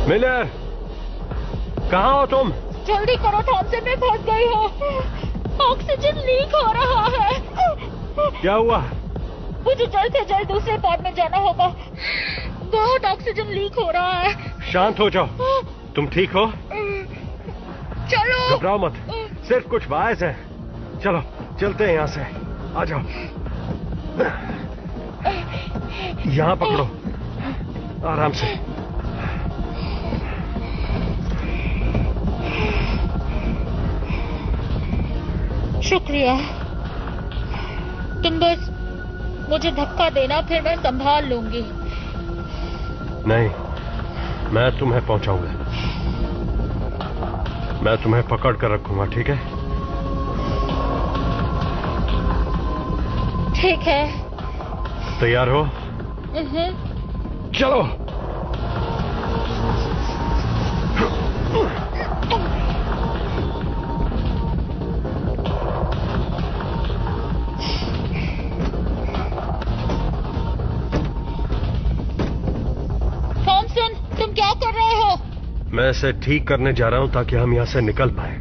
मिलर, कहाँ हो तुम? जल्दी करो थॉमसन, मैं फंस गई हूँ। ऑक्सीजन लीक हो रहा है। क्या हुआ? मुझे जल्द से जल्द दूसरे पॉड में जाना होगा। बहुत ऑक्सीजन लीक हो रहा है। शांत हो जाओ। तुम ठीक हो? चलो। घबराओ मत, सिर्फ कुछ वायर्स है। चलो चलते हैं यहाँ से। आ जाओ। यहाँ पकड़ो, आराम से। शुक्रिया। तुम बस मुझे धक्का देना, फिर मैं संभाल लूंगी। नहीं, मैं तुम्हें पहुंचाऊंगा। मैं तुम्हें पकड़ कर रखूंगा, ठीक है? ठीक है। तैयार हो? चलो। थॉमसन, तुम क्या कर रहे हो? मैं इसे ठीक करने जा रहा हूं ताकि हम यहां से निकल पाए।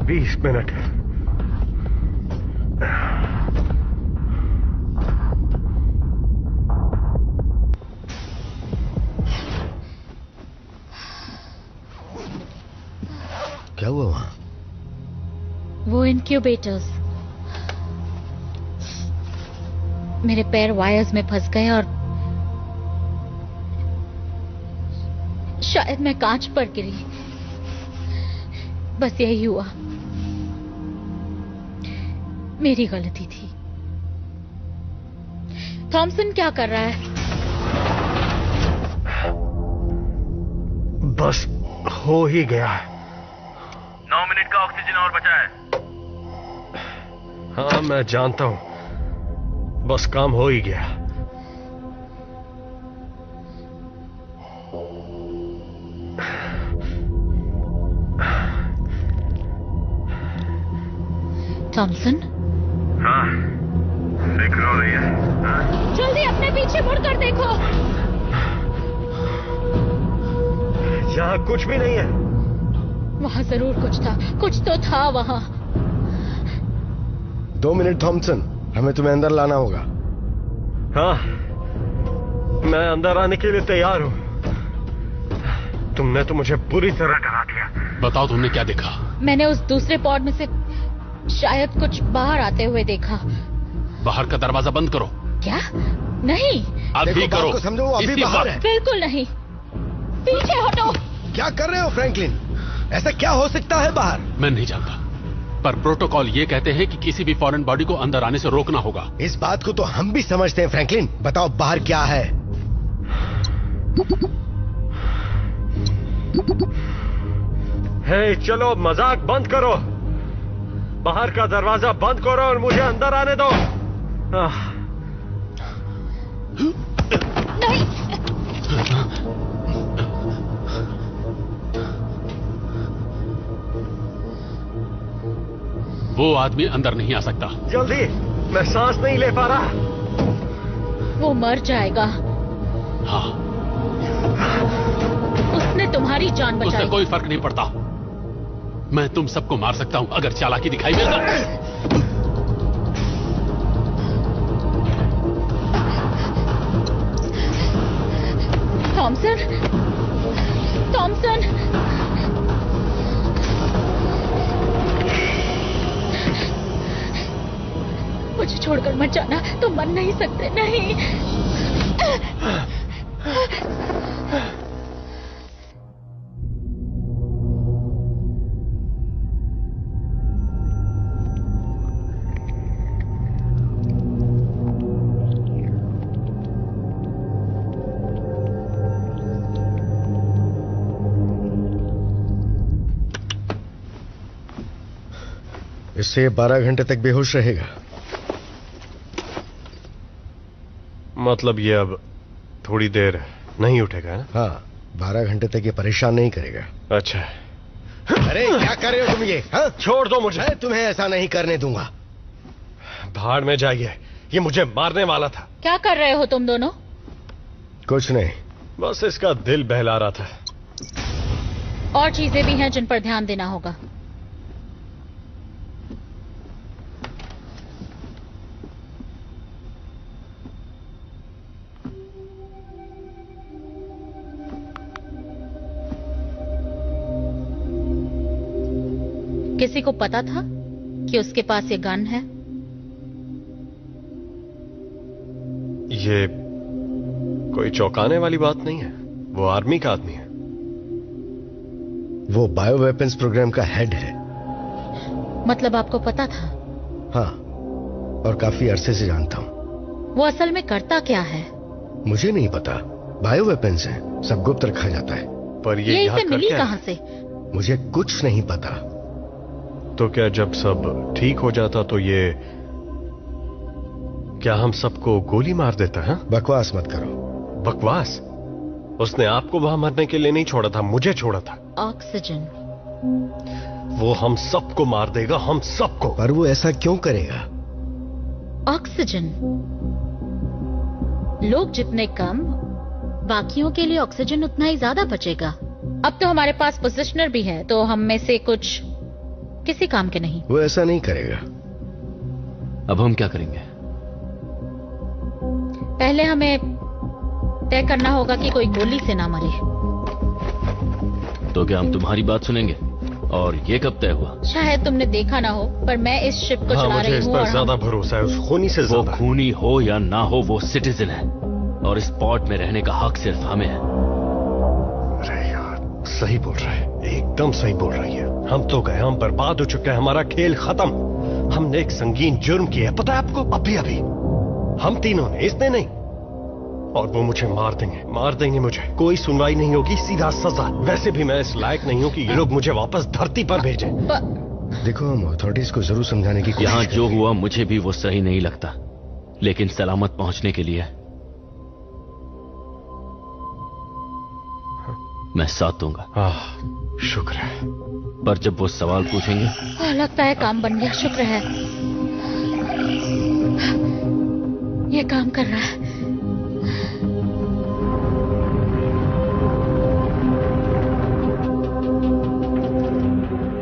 बीस मिनट। क्या हुआ वहां? वो इनक्यूबेटर्स। मेरे पैर वायर्स में फंस गए और शायद मैं कांच पर गिरी। बस यही हुआ। मेरी गलती थी। थॉमसन क्या कर रहा है? बस हो ही गया। 9 मिनट का ऑक्सीजन और बचा है। हाँ मैं जानता हूं, बस काम हो ही गया। थॉमसन? हाँ, फिक्र हो रही है। हाँ? जल्दी अपने पीछे मुड़कर देखो। यहाँ कुछ भी नहीं है। वहां जरूर कुछ था, कुछ तो था वहां। 2 मिनट थॉमसन, हमें तुम्हें अंदर लाना होगा। हाँ, मैं अंदर आने के लिए तैयार हूं। तुमने तो मुझे बुरी तरह डरा दिया। बताओ तुमने क्या देखा? मैंने उस दूसरे पॉड में से शायद कुछ बाहर आते हुए देखा। बाहर का दरवाजा बंद करो। क्या? नहीं। अभी करो। को समझो, वो अभी बाहर है। बिल्कुल नहीं। पीछे हटो। क्या कर रहे हो फ्रैंकलिन? ऐसा क्या हो सकता है बाहर? मैं नहीं जानता, पर प्रोटोकॉल ये कहते हैं कि किसी भी फॉरेन बॉडी को अंदर आने से रोकना होगा। इस बात को तो हम भी समझते हैं फ्रैंकलिन। बताओ बाहर क्या है? हे, चलो मजाक बंद करो। बाहर का दरवाजा बंद करो और मुझे अंदर आने दो। नहीं। वो आदमी अंदर नहीं आ सकता। जल्दी, मैं सांस नहीं ले पा रहा। वो मर जाएगा। हाँ, उसने तुम्हारी जान बचाई। उससे कोई फर्क नहीं पड़ता। मैं तुम सबको मार सकता हूं अगर चालाकी दिखाई मिल जाए। थॉमसन, थॉमसन, मुझे छोड़कर मत जाना। तुम मर नहीं सकते। नहीं। इससे 12 घंटे तक बेहोश रहेगा। मतलब ये अब थोड़ी देर नहीं उठेगा ना? हाँ, 12 घंटे तक ये परेशान नहीं करेगा। अच्छा। अरे क्या कर रहे हो तुम ये? हाँ? छोड़ दो मुझे। मैं तुम्हें ऐसा नहीं करने दूंगा। भाड़ में जाइए, ये मुझे मारने वाला था। क्या कर रहे हो तुम दोनों? कुछ नहीं, बस इसका दिल बहला रहा था। और चीजें भी हैं जिन पर ध्यान देना होगा। किसी को पता था कि उसके पास ये गन है? ये कोई चौंकाने वाली बात नहीं है। वो आर्मी का आदमी है। वो बायो वेपन्स प्रोग्राम का हेड है। मतलब आपको पता था? हाँ, और काफी अरसे से जानता हूं। वो असल में करता क्या है? मुझे नहीं पता। बायो वेपन्स है, सब गुप्त रखा जाता है। पर ये इसे मिली कहां से? मुझे कुछ नहीं पता। तो क्या जब सब ठीक हो जाता तो ये क्या हम सबको गोली मार देता है? बकवास मत करो। बकवास? उसने आपको वहां मरने के लिए नहीं छोड़ा था, मुझे छोड़ा था। ऑक्सीजन। वो हम सबको मार देगा, हम सबको। पर वो ऐसा क्यों करेगा? ऑक्सीजन। लोग जितने कम, बाकियों के लिए ऑक्सीजन उतना ही ज्यादा बचेगा। अब तो हमारे पास पोजिशनर भी है, तो हम में से कुछ किसी काम के नहीं। वो ऐसा नहीं करेगा। अब हम क्या करेंगे? पहले हमें तय करना होगा कि कोई गोली से ना मरे। तो क्या हम तुम्हारी बात सुनेंगे और ये कब तय हुआ? शायद तुमने देखा ना हो, पर मैं इस शिप को चला मुझे रही इस हूँ पर और ज्यादा भरोसा है, उस खूनी से वो ज्यादा। खूनी हो या ना हो, वो सिटीजन है और इस पोर्ट में रहने का हक सिर्फ हमें है। अरे यार, सही बोल रहा है, एकदम सही बोल रही है। हम तो गए, हम बर्बाद हो चुके हैं, हमारा खेल खत्म। हमने एक संगीन जुर्म किया है, पता है आपको? अभी अभी हम तीनों ने, इसने नहीं। और वो मुझे मार देंगे मुझे। कोई सुनवाई नहीं होगी, सीधा सजा। वैसे भी मैं इस लायक नहीं हूं कि ये लोग मुझे वापस धरती पर भेजें। देखो, हम अथॉरिटीज को जरूर समझाने की कोशिश यहाँ जो हुआ मुझे भी वो सही नहीं लगता, लेकिन सलामत पहुंचने के लिए मैं साथ दूंगा। शुक्र है। पर जब वो सवाल पूछेंगे, लगता है काम बन गया। शुक्र है ये काम कर रहा है।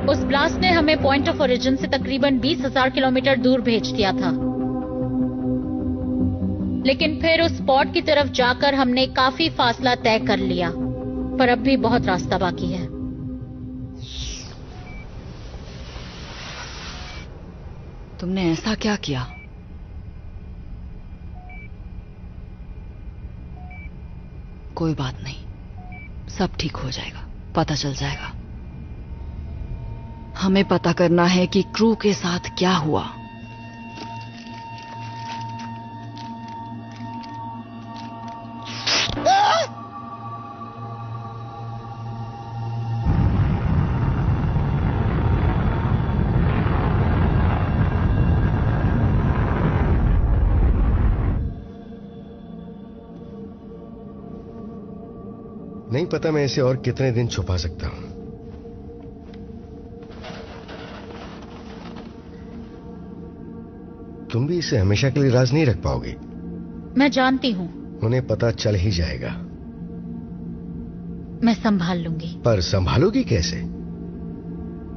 उस ब्लास्ट ने हमें पॉइंट ऑफ ओरिजिन से तकरीबन 20,000 किलोमीटर दूर भेज दिया था, लेकिन फिर उस स्पॉट की तरफ जाकर हमने काफी फासला तय कर लिया, पर अब भी बहुत रास्ता बाकी है। तुमने ऐसा क्या किया? कोई बात नहीं, सब ठीक हो जाएगा, पता चल जाएगा। हमें पता करना है कि क्रू के साथ क्या हुआ। नहीं पता मैं इसे और कितने दिन छुपा सकता हूं। तुम भी इसे हमेशा के लिए राज नहीं रख पाओगी। मैं जानती हूँ। उन्हें पता चल ही जाएगा। मैं संभाल लूंगी। पर संभालोगी कैसे?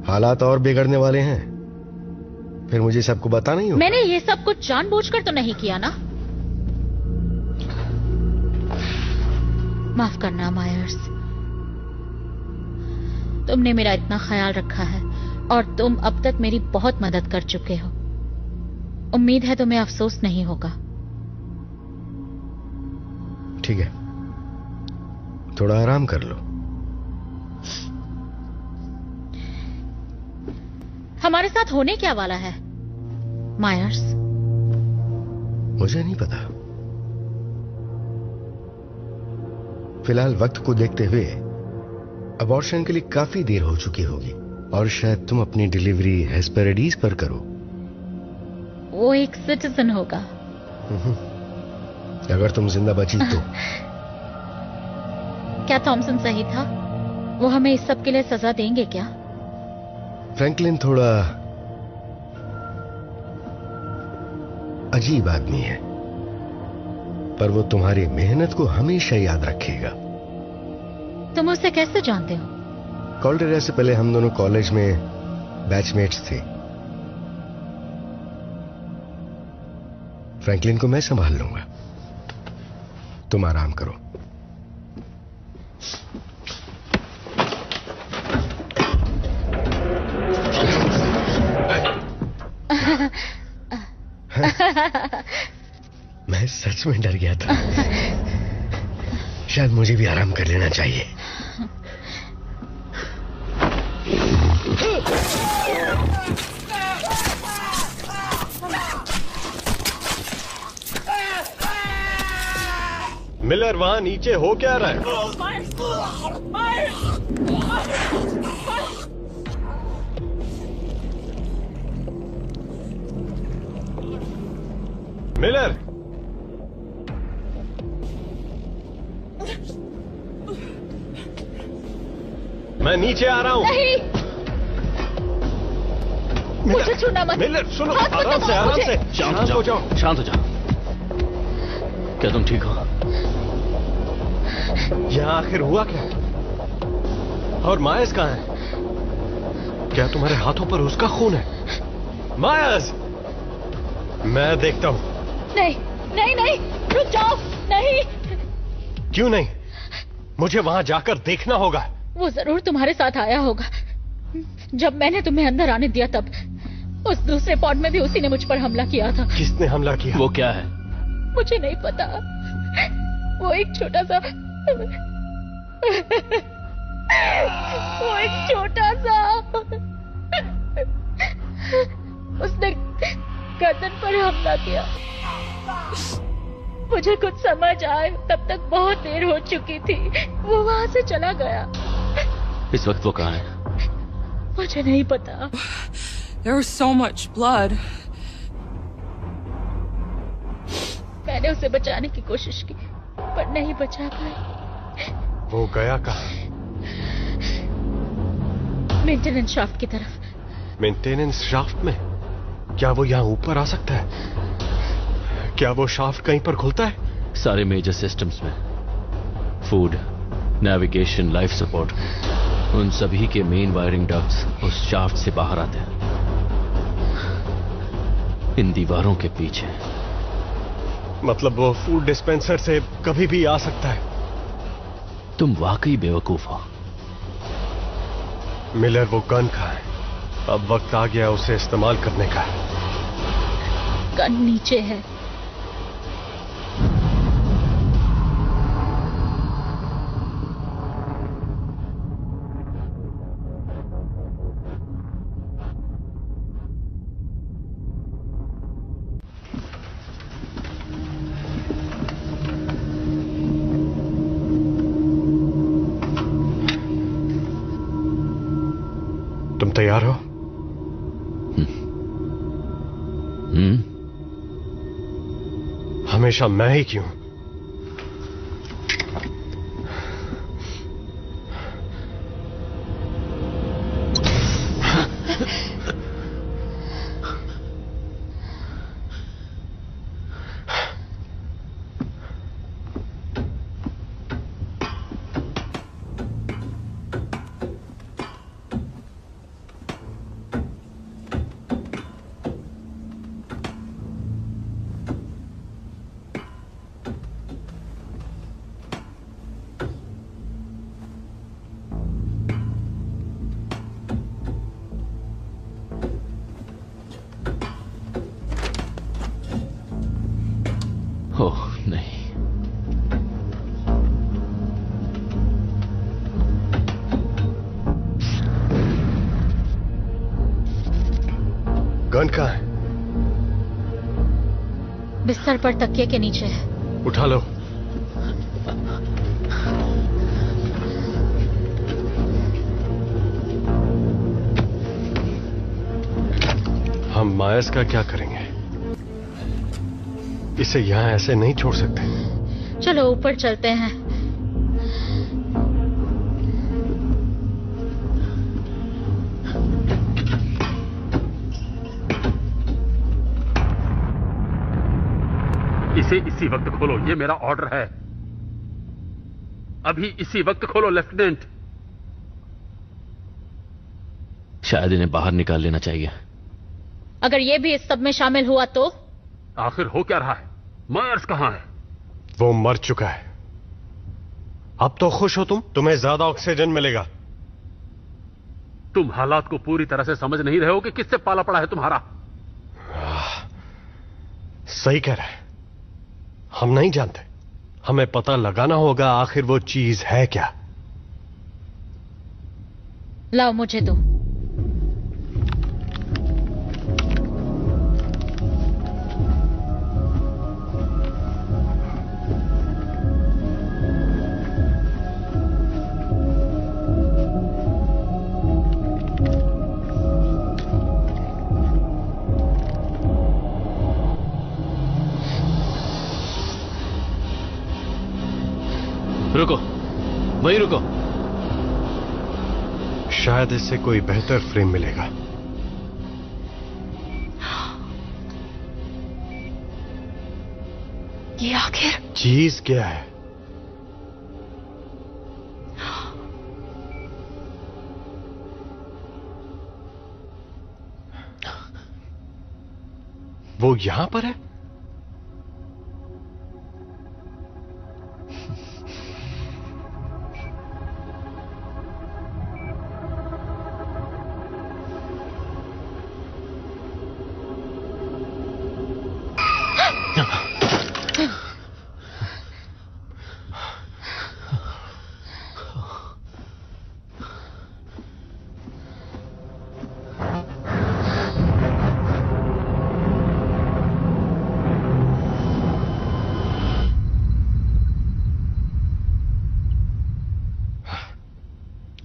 हालात और बिगड़ने वाले हैं, फिर मुझे सबको बताना ही होगा। मैंने ये सब कुछ जानबूझकर तो नहीं किया ना। माफ करना मायर्स, तुमने मेरा इतना ख्याल रखा है और तुम अब तक मेरी बहुत मदद कर चुके हो। उम्मीद है तुम्हें अफसोस नहीं होगा। ठीक है, थोड़ा आराम कर लो। हमारे साथ होने क्या वाला है मायर्स? मुझे नहीं पता। फिलहाल वक्त को देखते हुए अबॉर्शन के लिए काफी देर हो चुकी होगी और शायद तुम अपनी डिलीवरी हेस्पेरिडीज पर करो। वो एक सिटीजन होगा। अगर तुम जिंदा बची तो। क्या थॉमसन सही था? वो हमें इस सब के लिए सजा देंगे क्या? फ्रैंकलिन थोड़ा अजीब आदमी है, पर वो तुम्हारी मेहनत को हमेशा याद रखेगा। तुम उसे कैसे जानते हो? कॉल्डेरा से पहले हम दोनों कॉलेज में बैचमेट्स थे। फ्रैंकलिन को मैं संभाल लूंगा, तुम आराम करो। मैं सच में डर गया था। शायद मुझे भी आराम कर लेना चाहिए। मिलर, वहां नीचे हो क्या रहा है? मिलर, मैं नीचे आ रहा हूं। नहीं, मुझे छूना मत। मिलर सुनो, हाथ मत आराम से, लगाओ आराम मुझे। से। शांत हो जाओ, शांत हो जाओ। क्या तुम ठीक हो? यहाँ आखिर हुआ क्या? और मायस कहाँ है? क्या तुम्हारे हाथों पर उसका खून है? मायस, मैं देखता हूं। नहीं नहीं नहीं, रुक जाओ। नहीं। क्यों नहीं? मुझे वहां जाकर देखना होगा। वो जरूर तुम्हारे साथ आया होगा। जब मैंने तुम्हें अंदर आने दिया तब उस दूसरे पॉड में भी उसी ने मुझ पर हमला किया था। किसने हमला किया? वो क्या है? मुझे नहीं पता। वो एक छोटा सा उसने गर्दन पर हमला किया। मुझे कुछ समझ आए तब तक बहुत देर हो चुकी थी। वो वहां से चला गया। इस वक्त वो कहाँ है? मुझे नहीं पता। There was so much blood. मैंने उसे बचाने की कोशिश की पर नहीं बचा पाई। वो गया कहाँ? मेंटेनेंस शाफ्ट की तरफ। मेंटेनेंस शाफ्ट में? क्या वो यहाँ ऊपर आ सकता है? क्या वो शाफ्ट कहीं पर खुलता है? सारे मेजर सिस्टम्स में, फूड, नेविगेशन, लाइफ सपोर्ट, उन सभी के मेन वायरिंग डक्ट्स उस शाफ्ट से बाहर आते हैं, इन दीवारों के पीछे। मतलब वो फूड डिस्पेंसर से कभी भी आ सकता है? तुम वाकई बेवकूफ हो। मिलर, वो गन कहाँ है? अब वक्त आ गया उसे इस्तेमाल करने का। गन नीचे है। तुम तैयार हो? हमेशा मैं ही क्यों? ओह नहीं, गन कहाँ है? बिस्तर पर तकिए के नीचे है। उठा लो। हम मायस का क्या करेंगे? इसे यहां ऐसे नहीं छोड़ सकते। चलो ऊपर चलते हैं। इसे इसी वक्त खोलो, ये मेरा ऑर्डर है। अभी इसी वक्त खोलो लेफ्टिनेंट। शायद इन्हें बाहर निकाल लेना चाहिए। अगर ये भी इस सब में शामिल हुआ तो? आखिर हो क्या रहा है? मायर्स कहां है? वो मर चुका है। अब तो खुश हो तुम? तुम्हें ज्यादा ऑक्सीजन मिलेगा। तुम हालात को पूरी तरह से समझ नहीं रहे हो कि किससे पाला पड़ा है तुम्हारा। सही कह रहा है। हम नहीं जानते। हमें पता लगाना होगा आखिर वो चीज है क्या। लाओ मुझे दो। रुको, वहीं रुको। शायद इससे कोई बेहतर फ्रेम मिलेगा। ये आखिर चीज क्या है? वो यहां पर है?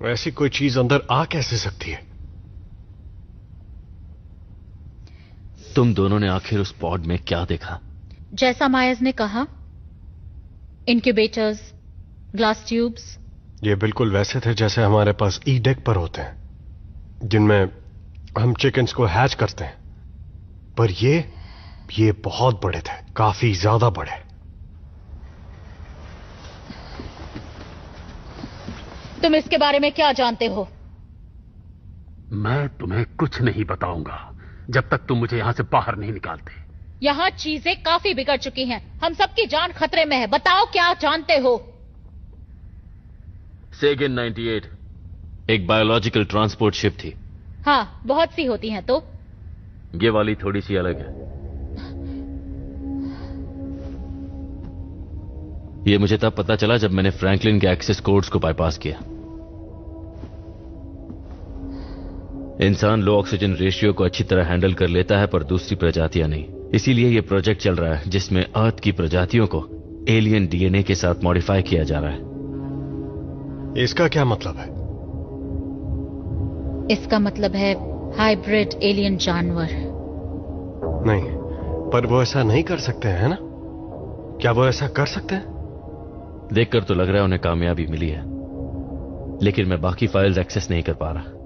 ऐसी कोई चीज अंदर आ कैसे सकती है? तुम दोनों ने आखिर उस पॉड में क्या देखा? जैसा मायज ने कहा, इंक्यूबेटर्स, ग्लास ट्यूब्स। ये बिल्कुल वैसे थे जैसे हमारे पास ई डेक पर होते हैं, जिनमें हम चिकन्स को हैच करते हैं। पर ये बहुत बड़े थे, काफी ज्यादा बड़े। तुम इसके बारे में क्या जानते हो? मैं तुम्हें कुछ नहीं बताऊंगा जब तक तुम मुझे यहां से बाहर नहीं निकालते। यहाँ चीजें काफी बिगड़ चुकी हैं। हम सबकी जान खतरे में है। बताओ क्या जानते हो? सेगन 98 एक बायोलॉजिकल ट्रांसपोर्ट शिप थी। हाँ, बहुत सी होती हैं। तो ये वाली थोड़ी सी अलग है। ये मुझे तब पता चला जब मैंने फ्रैंकलिन के एक्सेस कोड्स को बाईपास किया। इंसान लो ऑक्सीजन रेशियो को अच्छी तरह हैंडल कर लेता है, पर दूसरी प्रजातियां नहीं। इसीलिए यह प्रोजेक्ट चल रहा है जिसमें अर्थ की प्रजातियों को एलियन डीएनए के साथ मॉडिफाई किया जा रहा है। इसका क्या मतलब है? इसका मतलब है हाइब्रिड एलियन जानवर। नहीं, पर वो ऐसा नहीं कर सकते हैं ना? क्या वो ऐसा कर सकते हैं? देखकर तो लग रहा है उन्हें कामयाबी मिली है, लेकिन मैं बाकी फाइल्स एक्सेस नहीं कर पा रहा।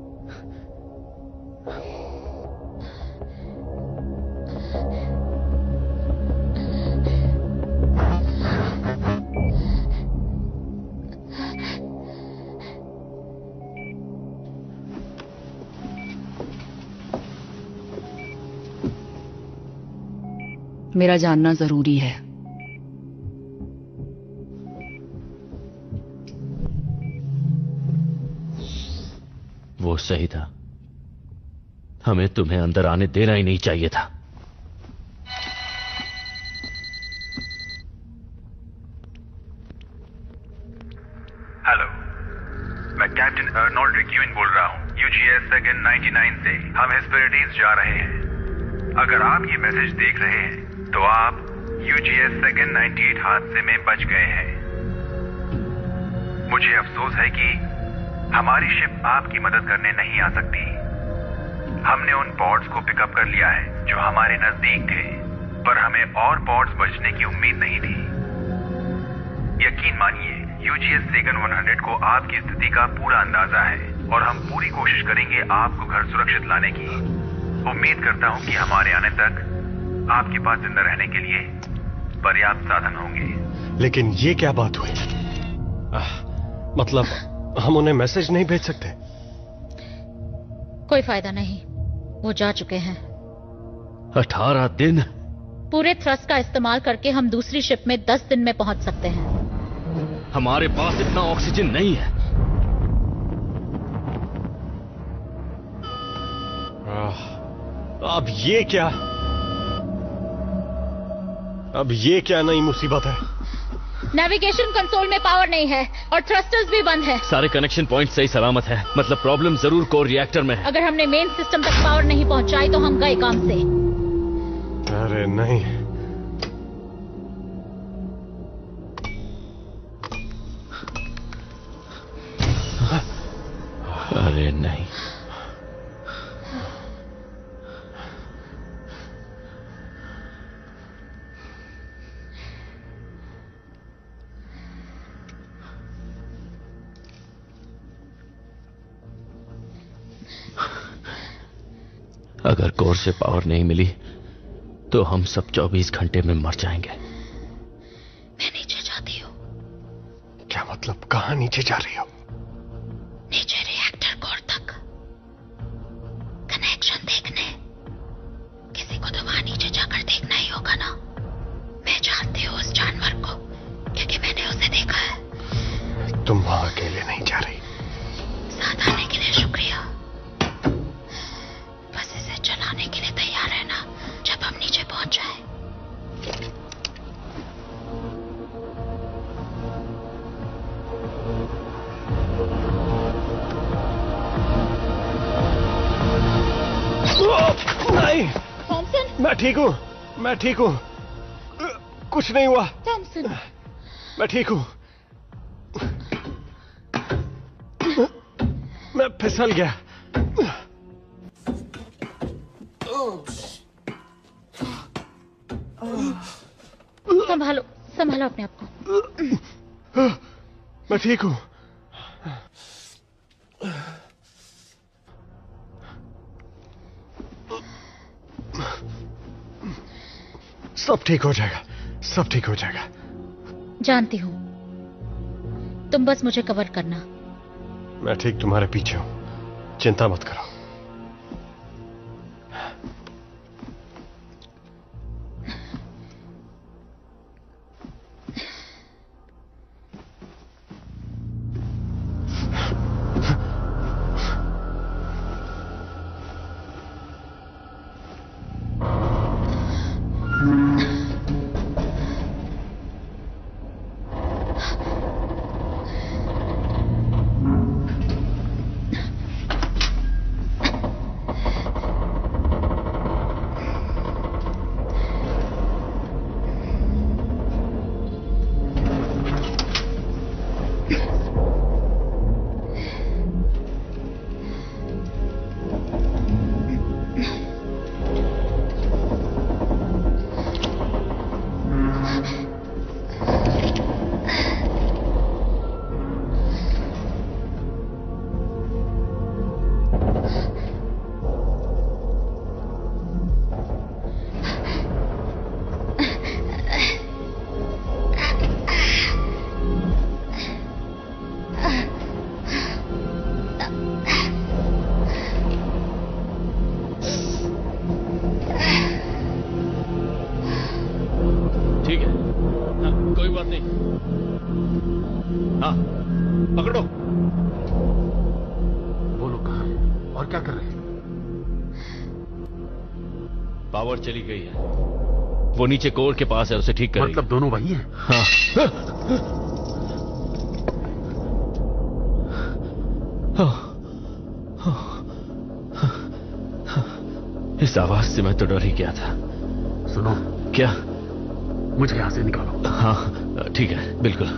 मेरा जानना जरूरी है। वो सही था। हमें तुम्हें अंदर आने देना ही नहीं चाहिए था। हेलो, मैं कैप्टन अर्नोल्ड रिक्यूइन बोल रहा हूँ, यूजीएस सेगन 99 से। हम हेस्पेरिटीज जा रहे हैं। अगर आप ये मैसेज देख रहे हैं तो आप यूजीएस सेगन 98 हादसे में बच गए हैं। मुझे अफसोस है कि हमारी शिप आपकी मदद करने नहीं आ सकती। हमने उन पॉड्स को पिकअप कर लिया है जो हमारे नजदीक थे, पर हमें और पॉड्स बचने की उम्मीद नहीं थी। यकीन मानिए, यूजीएस सेगन 100 को आपकी स्थिति का पूरा अंदाजा है और हम पूरी कोशिश करेंगे आपको घर सुरक्षित लाने की। उम्मीद करता हूं कि हमारे आने तक आपके पास जिंदा रहने के लिए पर्याप्त साधन होंगे। लेकिन ये क्या बात हुई? मतलब हम उन्हें मैसेज नहीं भेज सकते? कोई फायदा नहीं, वो जा चुके हैं। 18 दिन? पूरे थ्रस्ट का इस्तेमाल करके हम दूसरी शिप में 10 दिन में पहुंच सकते हैं। हमारे पास इतना ऑक्सीजन नहीं है। अब ये क्या नई मुसीबत है? नेविगेशन कंसोल में पावर नहीं है और थ्रस्टर्स भी बंद है। सारे कनेक्शन पॉइंट सही सलामत है। मतलब प्रॉब्लम जरूर कोर रिएक्टर में है। अगर हमने मेन सिस्टम तक पावर नहीं पहुंचाई तो हम गए काम से। अरे नहीं, अरे नहीं। अगर कोर से पावर नहीं मिली तो हम सब 24 घंटे में मर जाएंगे। मैं नीचे जाती हूँ। क्या मतलब? कहाँ नीचे जा रही हो? नीचे रिएक्टर कोर तक कनेक्शन देखने। किसी को तो वहां नीचे जाकर देखना ही होगा ना। मैं जानती हूँ उस जानवर को क्योंकि मैंने उसे देखा है। तुम वहां अकेले नहीं जा रही। साथ आने के लिए शुक्रिया। बस इसे चलाने के लिए तैयार रहना जब हम नीचे पहुंच जाए। नहीं, थॉमसन। मैं ठीक हूँ, मैं ठीक हूँ, कुछ नहीं हुआ। थॉमसन, मैं ठीक हूँ। मैं फिसल गया। संभालो संभालो अपने आप को। मैं ठीक हूं। सब ठीक हो जाएगा, सब ठीक हो जाएगा। जानती हूं, तुम बस मुझे कवर करना। मैं ठीक तुम्हारे पीछे हूं, चिंता मत करो। पावर चली गई है, वो नीचे कोर के पास है, उसे ठीक करेंगे। मतलब दोनों वही हैं? हाँ। इस आवाज से मैं तो डर ही गया था। सुनो। क्या? मुझे यहां से निकालो। हाँ ठीक है, बिल्कुल।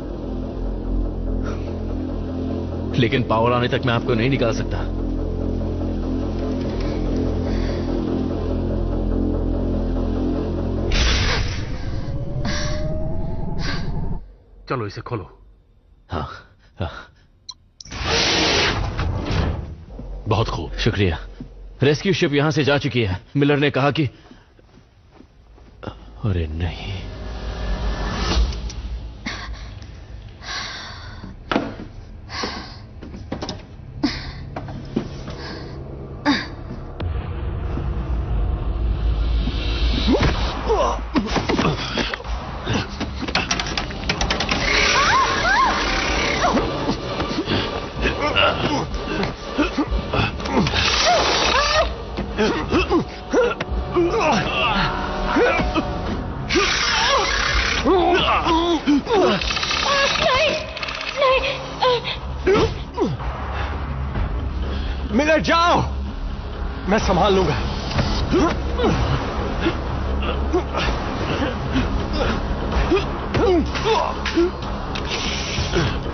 लेकिन पावर आने तक मैं आपको नहीं निकाल सकता। चलो इसे खोलो। हाँ, हाँ। बहुत खूब, शुक्रिया। रेस्क्यू शिप यहां से जा चुकी है। मिलर ने कहा कि अरे नहीं, मिलर जाओ, मैं संभाल लूंगा।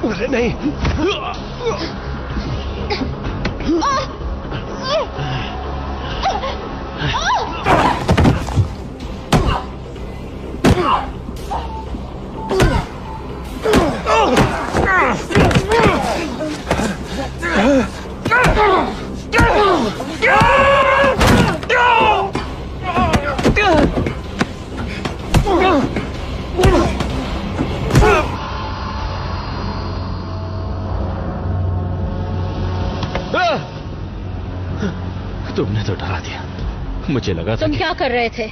अरे नहीं। तुमने तो डरा दिया, मुझे लगा था तुम क्या कर रहे थे?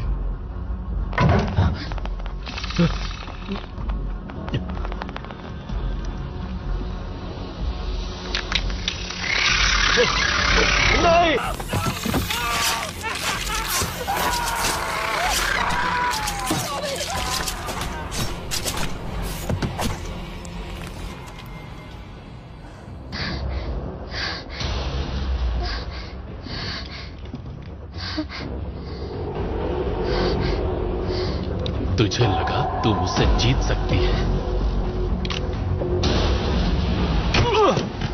नहीं। तुझे लगा तू मुझसे जीत सकती है?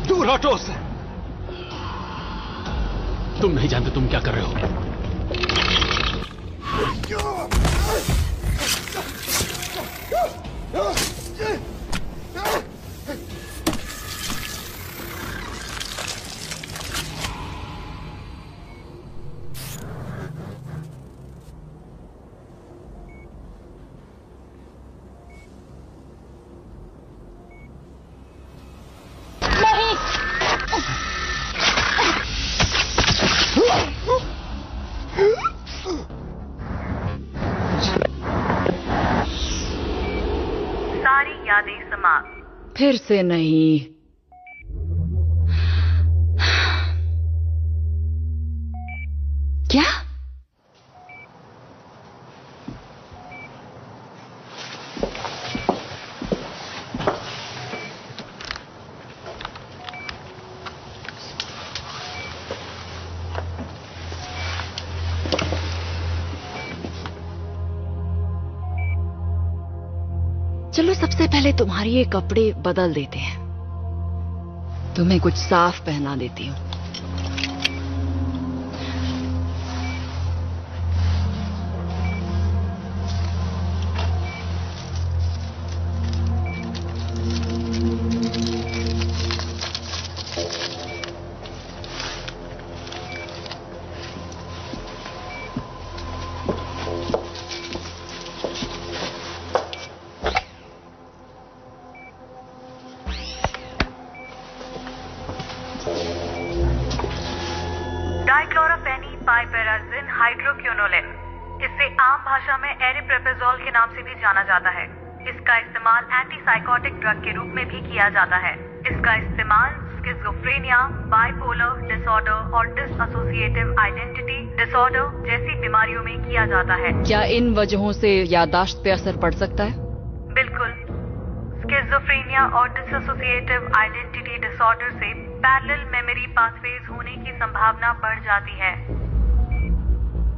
दूर हटो से। तुम नहीं जानते तुम क्या कर रहे हो। सारी यादें समाप्त। फिर से नहीं। क्या? चलो सबसे पहले तुम्हारे ये कपड़े बदल देते हैं। तुम्हें कुछ साफ पहना देती हूँ। डाइक्लोरोफेनी पाइपेराजिन हाइड्रोक्विनोलिन, इसे आम भाषा में एरिप्रेपेजोल के नाम से भी जाना जाता है। इसका इस्तेमाल एंटीसाइकोटिक ड्रग के रूप में भी किया जाता है। इसका इस्तेमाल स्किज़ोफ्रेनिया, बाइपोलर डिसऑर्डर और डिसएसोसिएटिव आइडेंटिटी डिसऑर्डर जैसी बीमारियों में किया जाता है। क्या इन वजहों से याददाश्त पे असर पड़ सकता है? बिल्कुल। स्किज़ोफ्रेनिया और डिसएसोसिएटिव आइडेंटिटी डिसऑर्डर से पैरेलल मेमोरी पाथवेज होने की संभावना बढ़ जाती है।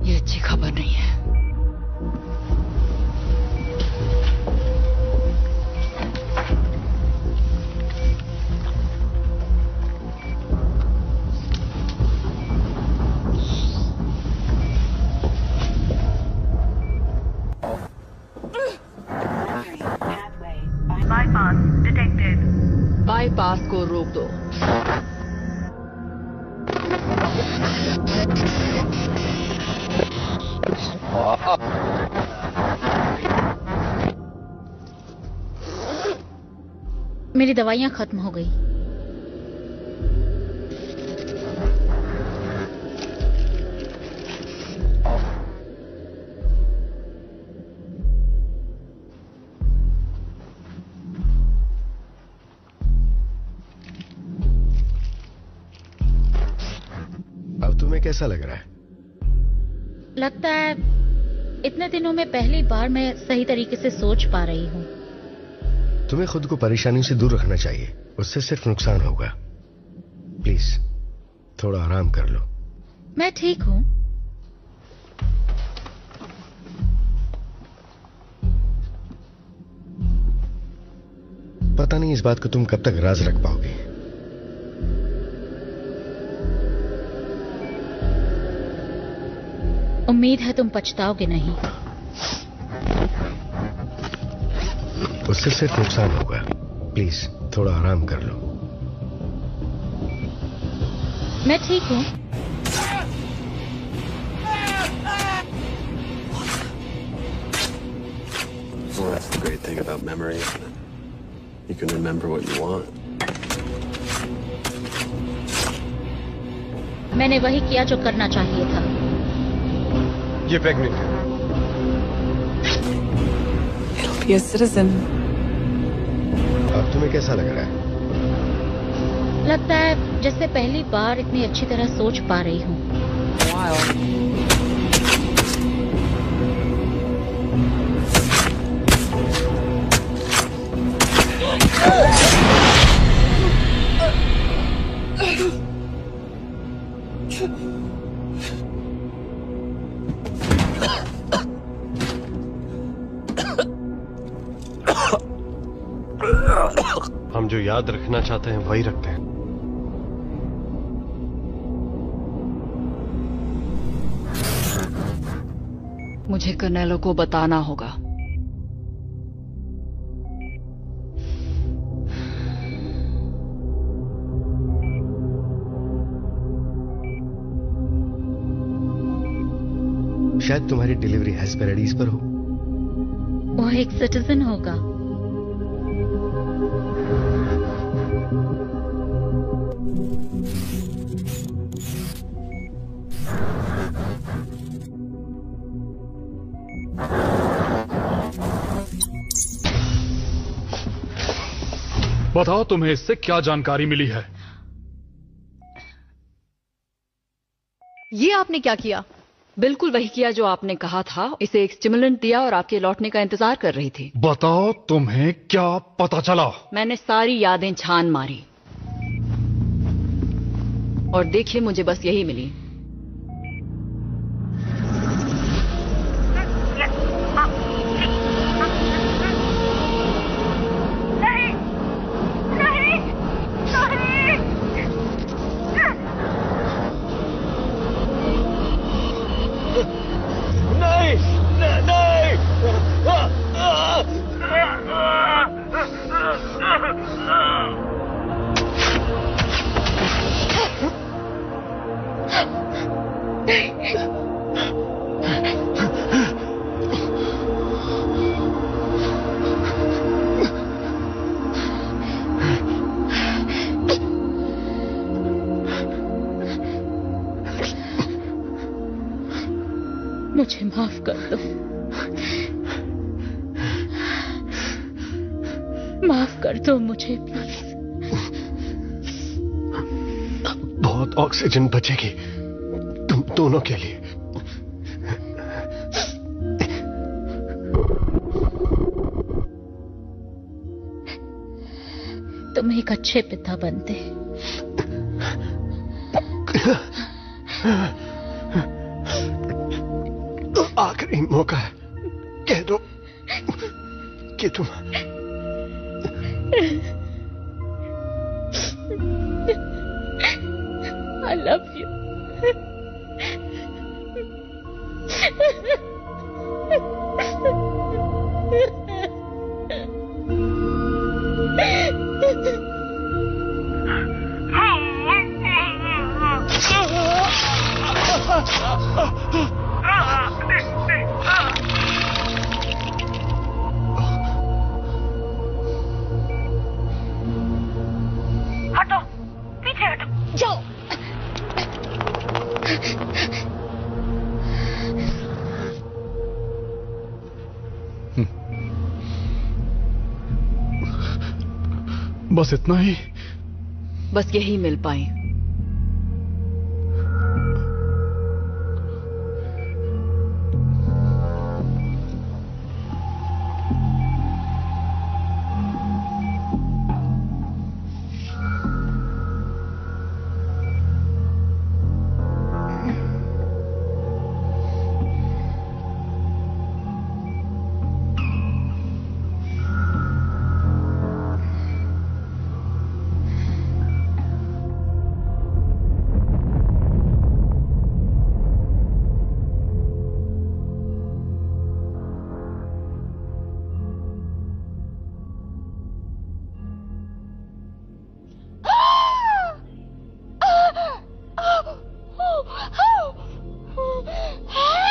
ये अच्छी खबर नहीं है। Bypass detected. बाईपास को रोक दो। मेरी दवाइयां खत्म हो गई। अब तुम्हें कैसा लग रहा है? लगता है इतने दिनों में पहली बार मैं सही तरीके से सोच पा रही हूँ। तुम्हें खुद को परेशानियों से दूर रखना चाहिए, उससे सिर्फ नुकसान होगा। प्लीज थोड़ा आराम कर लो। मैं ठीक हूँ। पता नहीं इस बात को तुम कब तक राज रख पाओगे। उम्मीद है तुम पछताओगे नहीं। उससे सिर्फ नुकसान होगा। प्लीज थोड़ा आराम कर लो। मैं ठीक हूँ। Well, that's the great thing about memory. You can remember what you want. मैंने वही किया जो करना चाहिए था। ये प्रेग्नेंट है। It'll be a citizen. अब तुम्हें कैसा लग रहा है? लगता है जैसे पहली बार इतनी अच्छी तरह सोच पा रही हूँ। हम जो याद रखना चाहते हैं वही रखते हैं। मुझे कर्नेलो को बताना होगा। शायद तुम्हारी डिलीवरी हेस्पेरिडीज पर हो। वो एक सिटीजन होगा। बताओ तुम्हें इससे क्या जानकारी मिली है? ये आपने क्या किया? बिल्कुल वही किया जो आपने कहा था। इसे एक स्टिमुलेंट दिया और आपके लौटने का इंतजार कर रही थी। बताओ तुम्हें क्या पता चला? मैंने सारी यादें छान मारी और देखिए मुझे बस यही मिली। मुझे माफ कर दो, माफ कर दो मुझे प्लीज। बहुत ऑक्सीजन बचेगी तुम दोनों के लिए। तुम एक अच्छे पिता बनते। आखिरी मौका है, कह दो कि तुम I love you. हटो, पीछे हटो, जाओ। बस इतना ही? बस यही मिल पाई।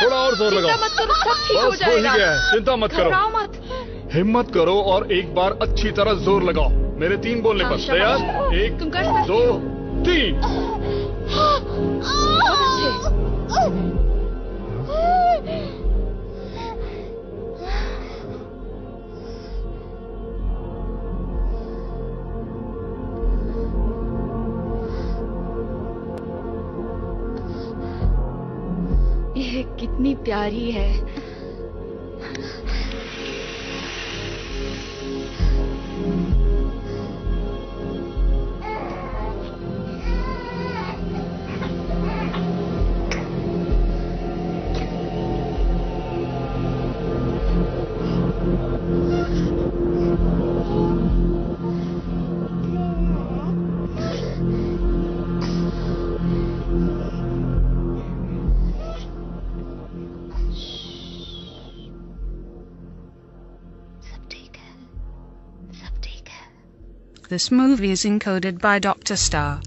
थोड़ा और जोर लगाओ। चिंता मत करो, सब ठीक हो बस जाएगा। हो ही गया है, चिंता मत करो। घबराओ मत। हिम्मत करो और एक बार अच्छी तरह जोर लगाओ। मेरे 3 बोलने पर तैयार? 1 तुम कर सकते 2 3। ये कितनी प्यारी है। This movie is encoded by Dr. Star.